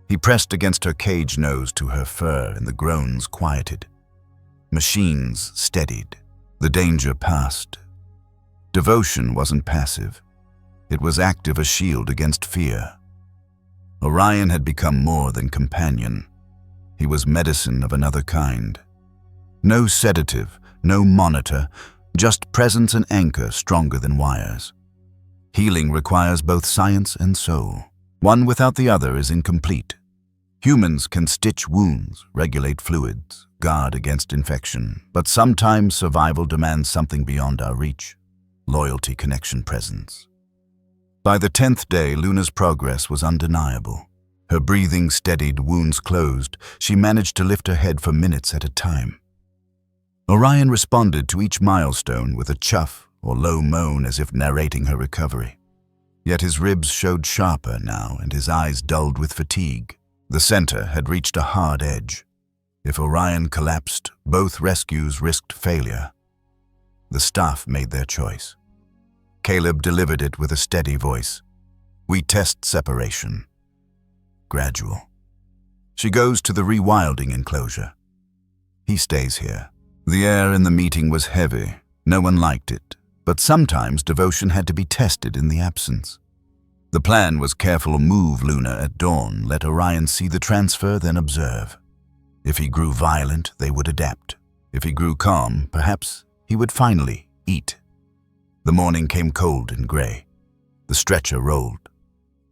He pressed against her cage nose to her fur, and the groans quieted. Machines steadied. The danger passed. Devotion wasn't passive. It was active, a shield against fear. Orion had become more than companion. He was medicine of another kind. No sedative, no monitor, just presence and anchor stronger than wires. Healing requires both science and soul. One without the other is incomplete. Humans can stitch wounds, regulate fluids, guard against infection, but sometimes survival demands something beyond our reach. Loyalty, connection, presence. By the 10th day, Luna's progress was undeniable. Her breathing steadied, wounds closed. She managed to lift her head for minutes at a time. Orion responded to each milestone with a chuff or low moan as if narrating her recovery. Yet his ribs showed sharper now and his eyes dulled with fatigue. The center had reached a hard edge. If Orion collapsed, both rescues risked failure. The staff made their choice. Caleb delivered it with a steady voice. We test separation. Gradual. She goes to the rewilding enclosure. He stays here. The air in the meeting was heavy. No one liked it, but sometimes devotion had to be tested in the absence. The plan was careful: move Luna at dawn, let Orion see the transfer, then observe. If he grew violent, they would adapt. If he grew calm, perhaps he would finally eat. The morning came cold and gray. The stretcher rolled.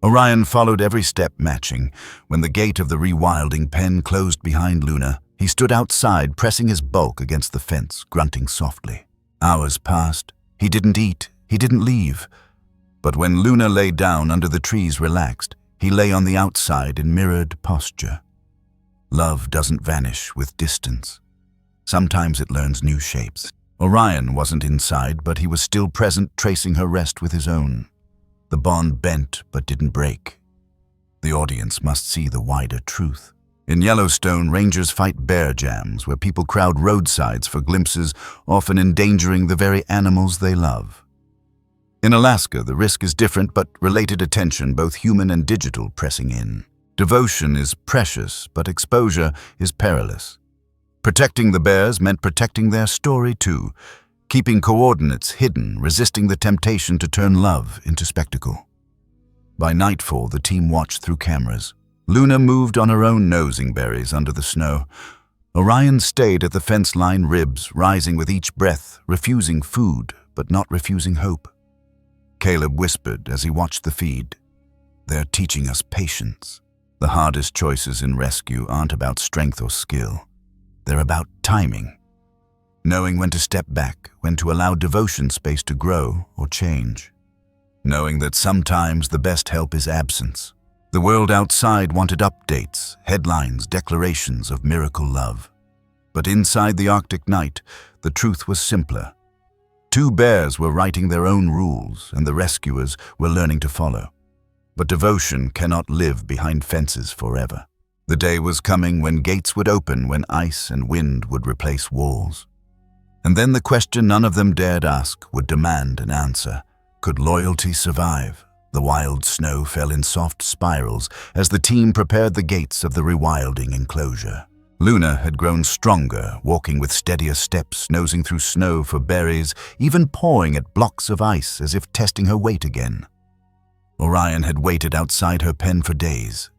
Orion followed every step, matching. When the gate of the rewilding pen closed behind Luna, he stood outside, pressing his bulk against the fence, grunting softly. Hours passed. He didn't eat. He didn't leave. But when Luna lay down under the trees, relaxed, he lay on the outside in mirrored posture. Love doesn't vanish with distance. Sometimes it learns new shapes. Orion wasn't inside, but he was still present, tracing her rest with his own. The bond bent but didn't break. The audience must see the wider truth. In Yellowstone, rangers fight bear jams, where people crowd roadsides for glimpses, often endangering the very animals they love. In Alaska, the risk is different, but related attention, both human and digital, pressing in. Devotion is precious, but exposure is perilous. Protecting the bears meant protecting their story too, keeping coordinates hidden, resisting the temptation to turn love into spectacle. By nightfall, the team watched through cameras. Luna moved on her own, nosing berries under the snow. Orion stayed at the fence line, ribs rising with each breath, refusing food, but not refusing hope. Caleb whispered as he watched the feed. They're teaching us patience. The hardest choices in rescue aren't about strength or skill. They're about timing. Knowing when to step back, when to allow devotion space to grow or change. Knowing that sometimes the best help is absence. The world outside wanted updates, headlines, declarations of miracle love. But inside the Arctic night, the truth was simpler. 2 bears were writing their own rules, and the rescuers were learning to follow. But devotion cannot live behind fences forever. The day was coming when gates would open, when ice and wind would replace walls. And then the question none of them dared ask would demand an answer. Could loyalty survive? The wild snow fell in soft spirals as the team prepared the gates of the rewilding enclosure. Luna had grown stronger, walking with steadier steps, nosing through snow for berries, even pawing at blocks of ice as if testing her weight again. Orion had waited outside her pen for days,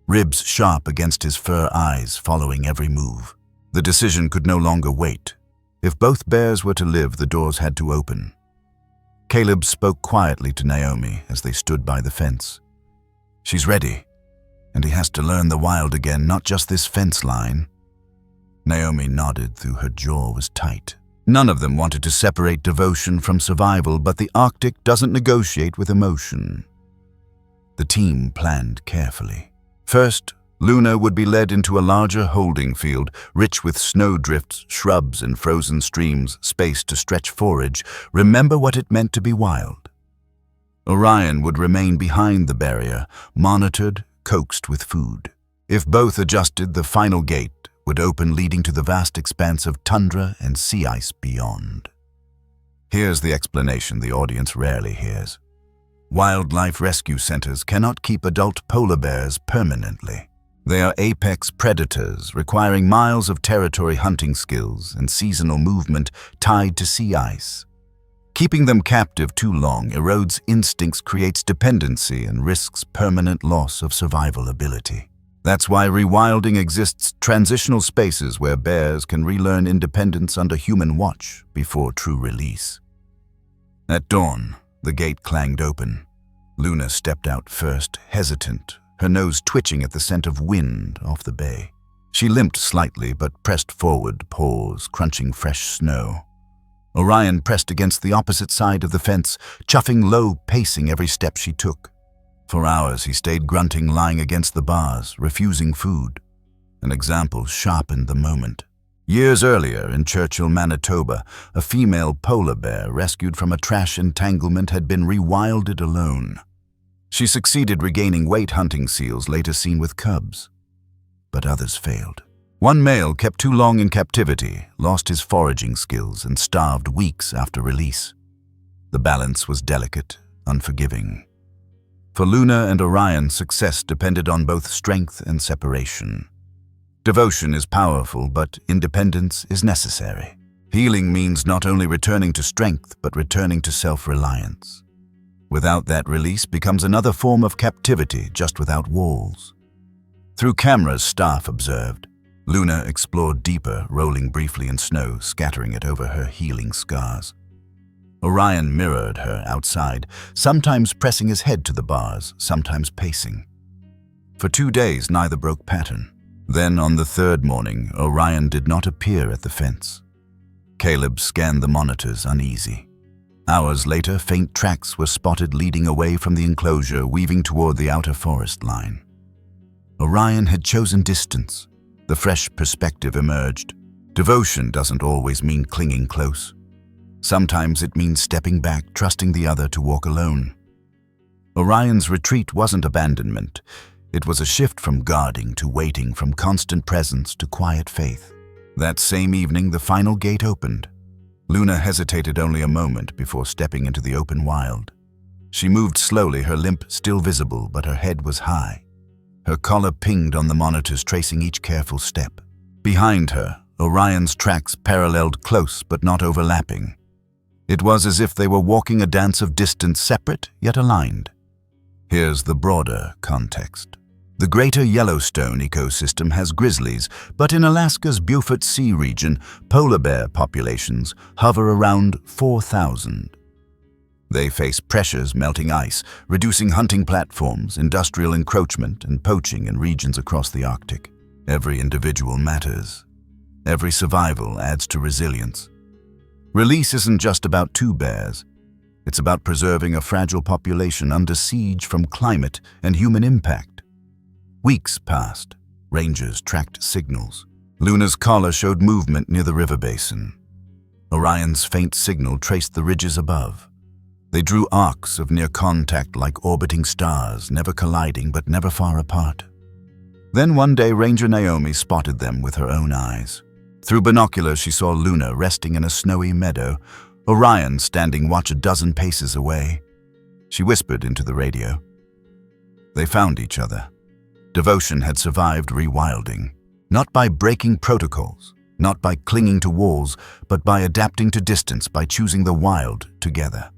ribs sharp against his fur, eyes following every move. The decision could no longer wait. If both bears were to live, the doors had to open. Caleb spoke quietly to Naomi as they stood by the fence. She's ready, and he has to learn the wild again, not just this fence line. Naomi nodded, though her jaw was tight. None of them wanted to separate devotion from survival, but the Arctic doesn't negotiate with emotion. The team planned carefully. First, Luna would be led into a larger holding field, rich with snowdrifts, shrubs, and frozen streams, space to stretch forage. Remember what it meant to be wild. Orion would remain behind the barrier, monitored, coaxed with food. If both adjusted, the final gate would open, leading to the vast expanse of tundra and sea ice beyond. Here's the explanation the audience rarely hears. Wildlife rescue centers cannot keep adult polar bears permanently. They are apex predators, requiring miles of territory hunting skills and seasonal movement tied to sea ice. Keeping them captive too long erodes instincts, creates dependency, and risks permanent loss of survival ability. That's why rewilding exists, transitional spaces where bears can relearn independence under human watch before true release. At dawn, the gate clanged open. Luna stepped out first, hesitant, her nose twitching at the scent of wind off the bay. She limped slightly but pressed forward, paws crunching fresh snow. Orion pressed against the opposite side of the fence, chuffing low, pacing every step she took. For hours he stayed grunting, lying against the bars, refusing food. An example sharpened the moment. Years earlier, in Churchill, Manitoba, a female polar bear rescued from a trash entanglement had been rewilded alone. She succeeded regaining weight, hunting seals later seen with cubs. But others failed. One male kept too long in captivity, lost his foraging skills, and starved weeks after release. The balance was delicate, unforgiving. For Luna and Orion, success depended on both strength and separation. Devotion is powerful, but independence is necessary. Healing means not only returning to strength, but returning to self-reliance. Without that, release becomes another form of captivity, just without walls. Through cameras, staff observed. Luna explored deeper, rolling briefly in snow, scattering it over her healing scars. Orion mirrored her outside, sometimes pressing his head to the bars, sometimes pacing. For 2 days, neither broke pattern. Then, on the third morning, Orion did not appear at the fence. Caleb scanned the monitors, uneasy. Hours later, faint tracks were spotted leading away from the enclosure, weaving toward the outer forest line. Orion had chosen distance. The fresh perspective emerged. Devotion doesn't always mean clinging close. Sometimes it means stepping back, trusting the other to walk alone. Orion's retreat wasn't abandonment. It was a shift from guarding to waiting, from constant presence to quiet faith. That same evening, the final gate opened. Luna hesitated only a moment before stepping into the open wild. She moved slowly, her limp still visible, but her head was high. Her collar pinged on the monitors, tracing each careful step. Behind her, Orion's tracks paralleled, close but not overlapping. It was as if they were walking a dance of distance, separate yet aligned. Here's the broader context. The greater Yellowstone ecosystem has grizzlies, but in Alaska's Beaufort Sea region, polar bear populations hover around 4,000. They face pressures, melting ice, reducing hunting platforms, industrial encroachment, and poaching in regions across the Arctic. Every individual matters. Every survival adds to resilience. Release isn't just about 2 bears. It's about preserving a fragile population under siege from climate and human impact. Weeks passed. Rangers tracked signals. Luna's collar showed movement near the river basin. Orion's faint signal traced the ridges above. They drew arcs of near contact like orbiting stars, never colliding but never far apart. Then one day, Ranger Naomi spotted them with her own eyes. Through binoculars, she saw Luna resting in a snowy meadow, Orion standing watch a dozen paces away. She whispered into the radio. They found each other. Devotion had survived rewilding, not by breaking protocols, not by clinging to walls, but by adapting to distance, by choosing the wild together.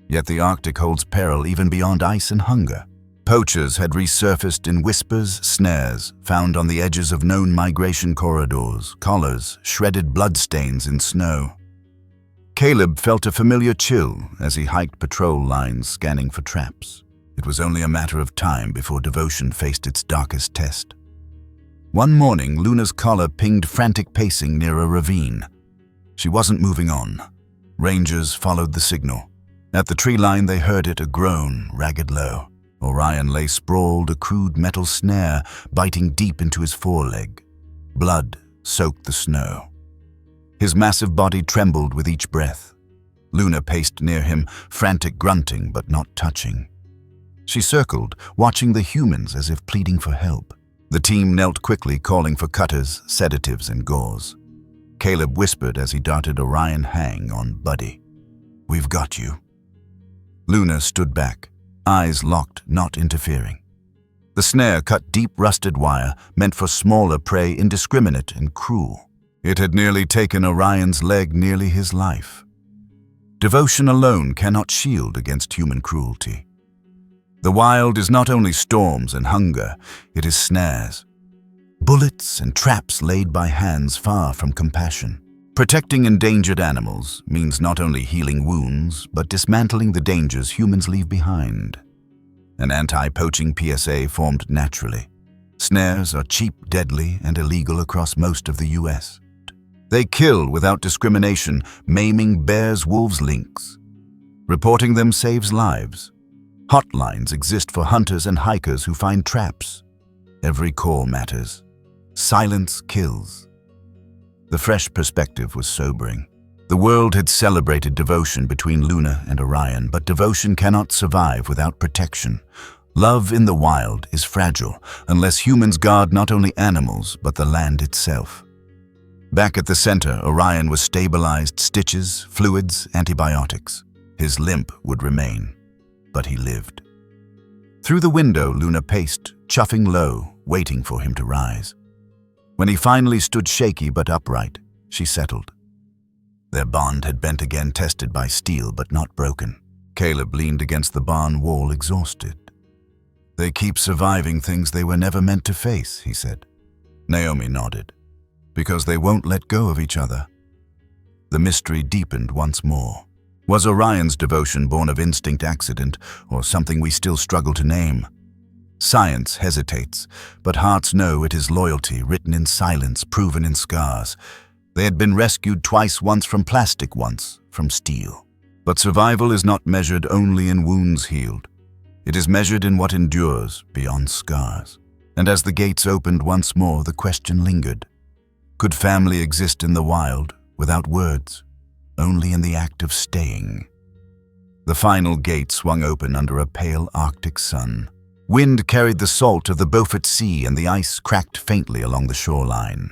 Yet the Arctic holds peril even beyond ice and hunger. Poachers had resurfaced in whispers, snares, found on the edges of known migration corridors, collars, shredded bloodstains in snow. Caleb felt a familiar chill as he hiked patrol lines, scanning for traps. It was only a matter of time before Devotion faced its darkest test. One morning, Luna's collar pinged frantic pacing near a ravine. She wasn't moving on. Rangers followed the signal. At the tree line, they heard it, a groan, ragged low. Orion lay sprawled, a crude metal snare biting deep into his foreleg. Blood soaked the snow. His massive body trembled with each breath. Luna paced near him, frantic grunting but not touching. She circled, watching the humans as if pleading for help. The team knelt quickly, calling for cutters, sedatives, and gauze. Caleb whispered as he darted Orion hang on Buddy. "We've got you." Luna stood back, eyes locked, not interfering. The snare cut deep rusted wire, meant for smaller prey, indiscriminate and cruel. It had nearly taken Orion's leg, nearly his life. Devotion alone cannot shield against human cruelty. The wild is not only storms and hunger, it is snares. Bullets and traps laid by hands far from compassion. Protecting endangered animals means not only healing wounds, but dismantling the dangers humans leave behind. An anti-poaching PSA formed naturally. Snares are cheap, deadly, and illegal across most of the US. They kill without discrimination, maiming bears, wolves, lynx. Reporting them saves lives. Hotlines exist for hunters and hikers who find traps. Every call matters. Silence kills. The fresh perspective was sobering. The world had celebrated devotion between Luna and Orion, but devotion cannot survive without protection. Love in the wild is fragile unless humans guard not only animals, but the land itself. Back at the center, Orion was stabilized, stitches, fluids, antibiotics. His limp would remain, but he lived. Through the window, Luna paced, chuffing low, waiting for him to rise. When he finally stood shaky but upright, she settled. Their bond had bent again, tested by steel but not broken. Caleb leaned against the barn wall, exhausted. "They keep surviving things they were never meant to face," he said. Naomi nodded. "Because they won't let go of each other." The mystery deepened once more. Was Orion's devotion born of instinct, accident, or something we still struggle to name? Science hesitates, but hearts know it is loyalty, written in silence, proven in scars. They had been rescued twice, once from plastic, once from steel. But survival is not measured only in wounds healed. It is measured in what endures beyond scars. And as the gates opened once more, the question lingered. Could family exist in the wild without words, only in the act of staying? The final gate swung open under a pale Arctic sun. Wind carried the salt of the Beaufort Sea and the ice cracked faintly along the shoreline.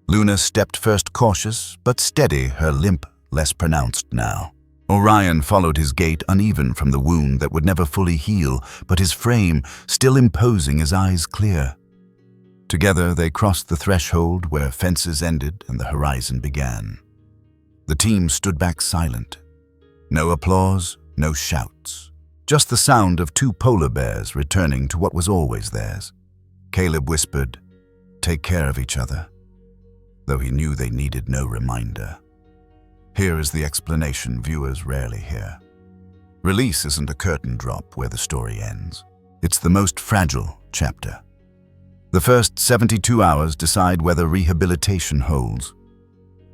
Luna stepped first, cautious but steady, her limp less pronounced now. Orion followed his gait, uneven from the wound that would never fully heal, but his frame still imposing, his eyes clear. Together they crossed the threshold where fences ended and the horizon began. The team stood back silent. No applause, no shouts. Just the sound of two polar bears returning to what was always theirs. Caleb whispered, "Take care of each other," though he knew they needed no reminder. Here is the explanation viewers rarely hear. Release isn't a curtain drop where the story ends. It's the most fragile chapter. The first 72 hours decide whether rehabilitation holds.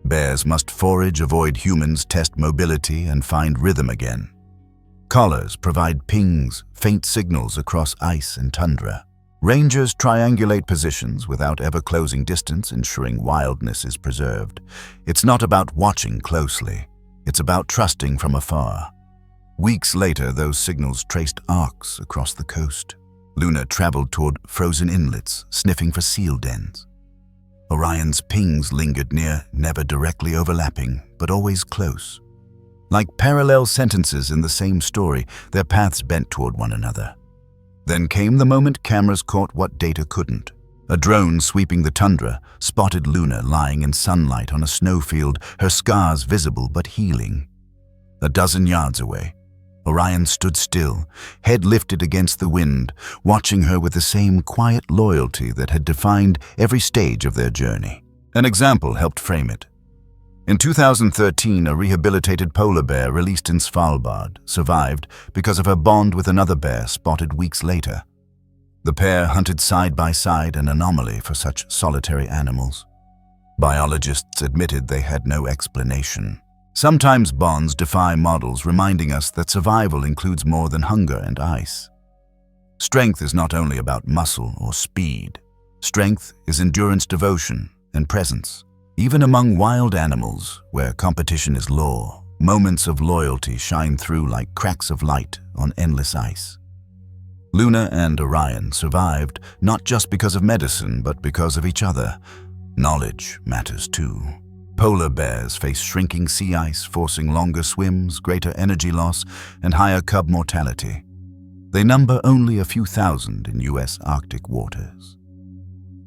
Bears must forage, avoid humans, test mobility, and find rhythm again. Collars provide pings, faint signals across ice and tundra. Rangers triangulate positions without ever closing distance, ensuring wildness is preserved. It's not about watching closely. It's about trusting from afar. Weeks later, those signals traced arcs across the coast. Luna traveled toward frozen inlets, sniffing for seal dens. Orion's pings lingered near, never directly overlapping, but always close. Like parallel sentences in the same story, their paths bent toward one another. Then came the moment cameras caught what data couldn't. A drone sweeping the tundra spotted Luna lying in sunlight on a snowfield, her scars visible but healing. A dozen yards away, Orion stood still, head lifted against the wind, watching her with the same quiet loyalty that had defined every stage of their journey. An example helped frame it. In 2013, a rehabilitated polar bear released in Svalbard survived because of her bond with another bear spotted weeks later. The pair hunted side by side, an anomaly for such solitary animals. Biologists admitted they had no explanation. Sometimes bonds defy models, reminding us that survival includes more than hunger and ice. Strength is not only about muscle or speed. Strength is endurance, devotion, and presence. Even among wild animals, where competition is law, moments of loyalty shine through like cracks of light on endless ice. Luna and Orion survived not just because of medicine, but because of each other. Knowledge matters too. Polar bears face shrinking sea ice, forcing longer swims, greater energy loss, and higher cub mortality. They number only a few thousand in U.S. Arctic waters.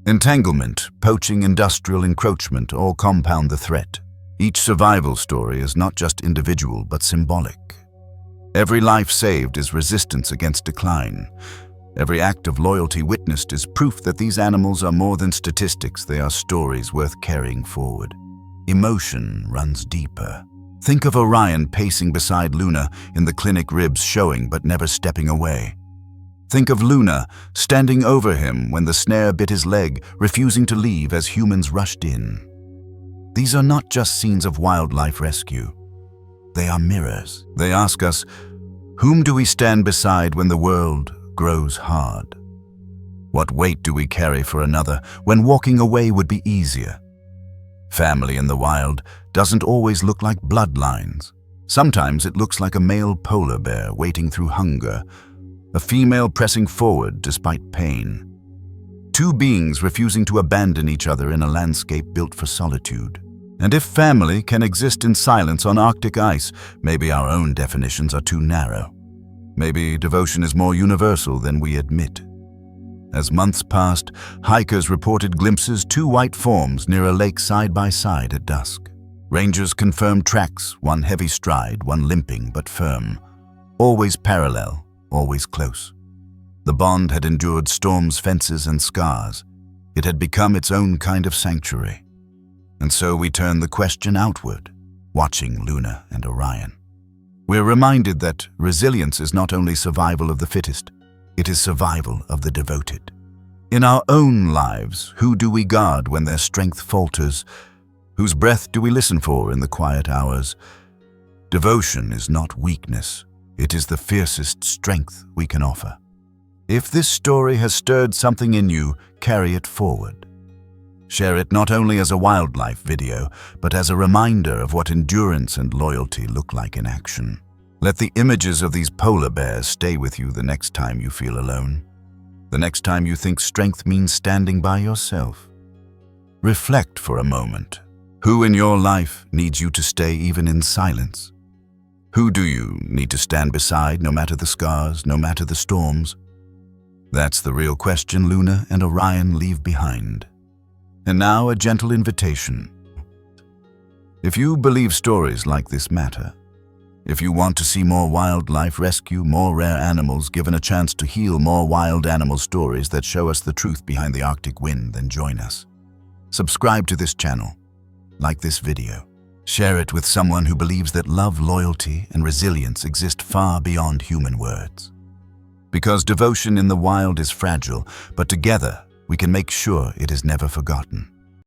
Entanglement, poaching, industrial encroachment all compound the threat. Each survival story is not just individual but symbolic. Every life saved is resistance against decline. Every act of loyalty witnessed is proof that these animals are more than statistics, they are stories worth carrying forward. Emotion runs deeper. Think of Orion pacing beside Luna in the clinic, ribs showing but never stepping away. Think of Luna standing over him when the snare bit his leg, refusing to leave as humans rushed in. These are not just scenes of wildlife rescue. They are mirrors. They ask us, whom do we stand beside when the world grows hard? What weight do we carry for another when walking away would be easier? Family in the wild doesn't always look like bloodlines. Sometimes it looks like a male polar bear waiting through hunger, a female pressing forward despite pain. Two beings refusing to abandon each other in a landscape built for solitude. And if family can exist in silence on Arctic ice, maybe our own definitions are too narrow. Maybe devotion is more universal than we admit. As months passed, hikers reported glimpses two white forms near a lake side by side at dusk. Rangers confirmed tracks, one heavy stride, one limping but firm. Always parallel, always close. The bond had endured storms, fences, and scars. It had become its own kind of sanctuary. And so we turn the question outward, watching Luna and Orion. We're reminded that resilience is not only survival of the fittest, it is survival of the devoted. In our own lives, who do we guard when their strength falters? Whose breath do we listen for in the quiet hours? Devotion is not weakness. It is the fiercest strength we can offer. If this story has stirred something in you, carry it forward. Share it not only as a wildlife video, but as a reminder of what endurance and loyalty look like in action. Let the images of these polar bears stay with you the next time you feel alone. The next time you think strength means standing by yourself. Reflect for a moment. Who in your life needs you to stay even in silence? Who do you need to stand beside no matter the scars, no matter the storms? That's the real question Luna and Orion leave behind. And now a gentle invitation. If you believe stories like this matter, if you want to see more wildlife rescue, more rare animals given a chance to heal, more wild animal stories that show us the truth behind the Arctic wind, then join us. Subscribe to this channel, like this video. Share it with someone who believes that love, loyalty, and resilience exist far beyond human words. Because devotion in the wild is fragile, but together we can make sure it is never forgotten.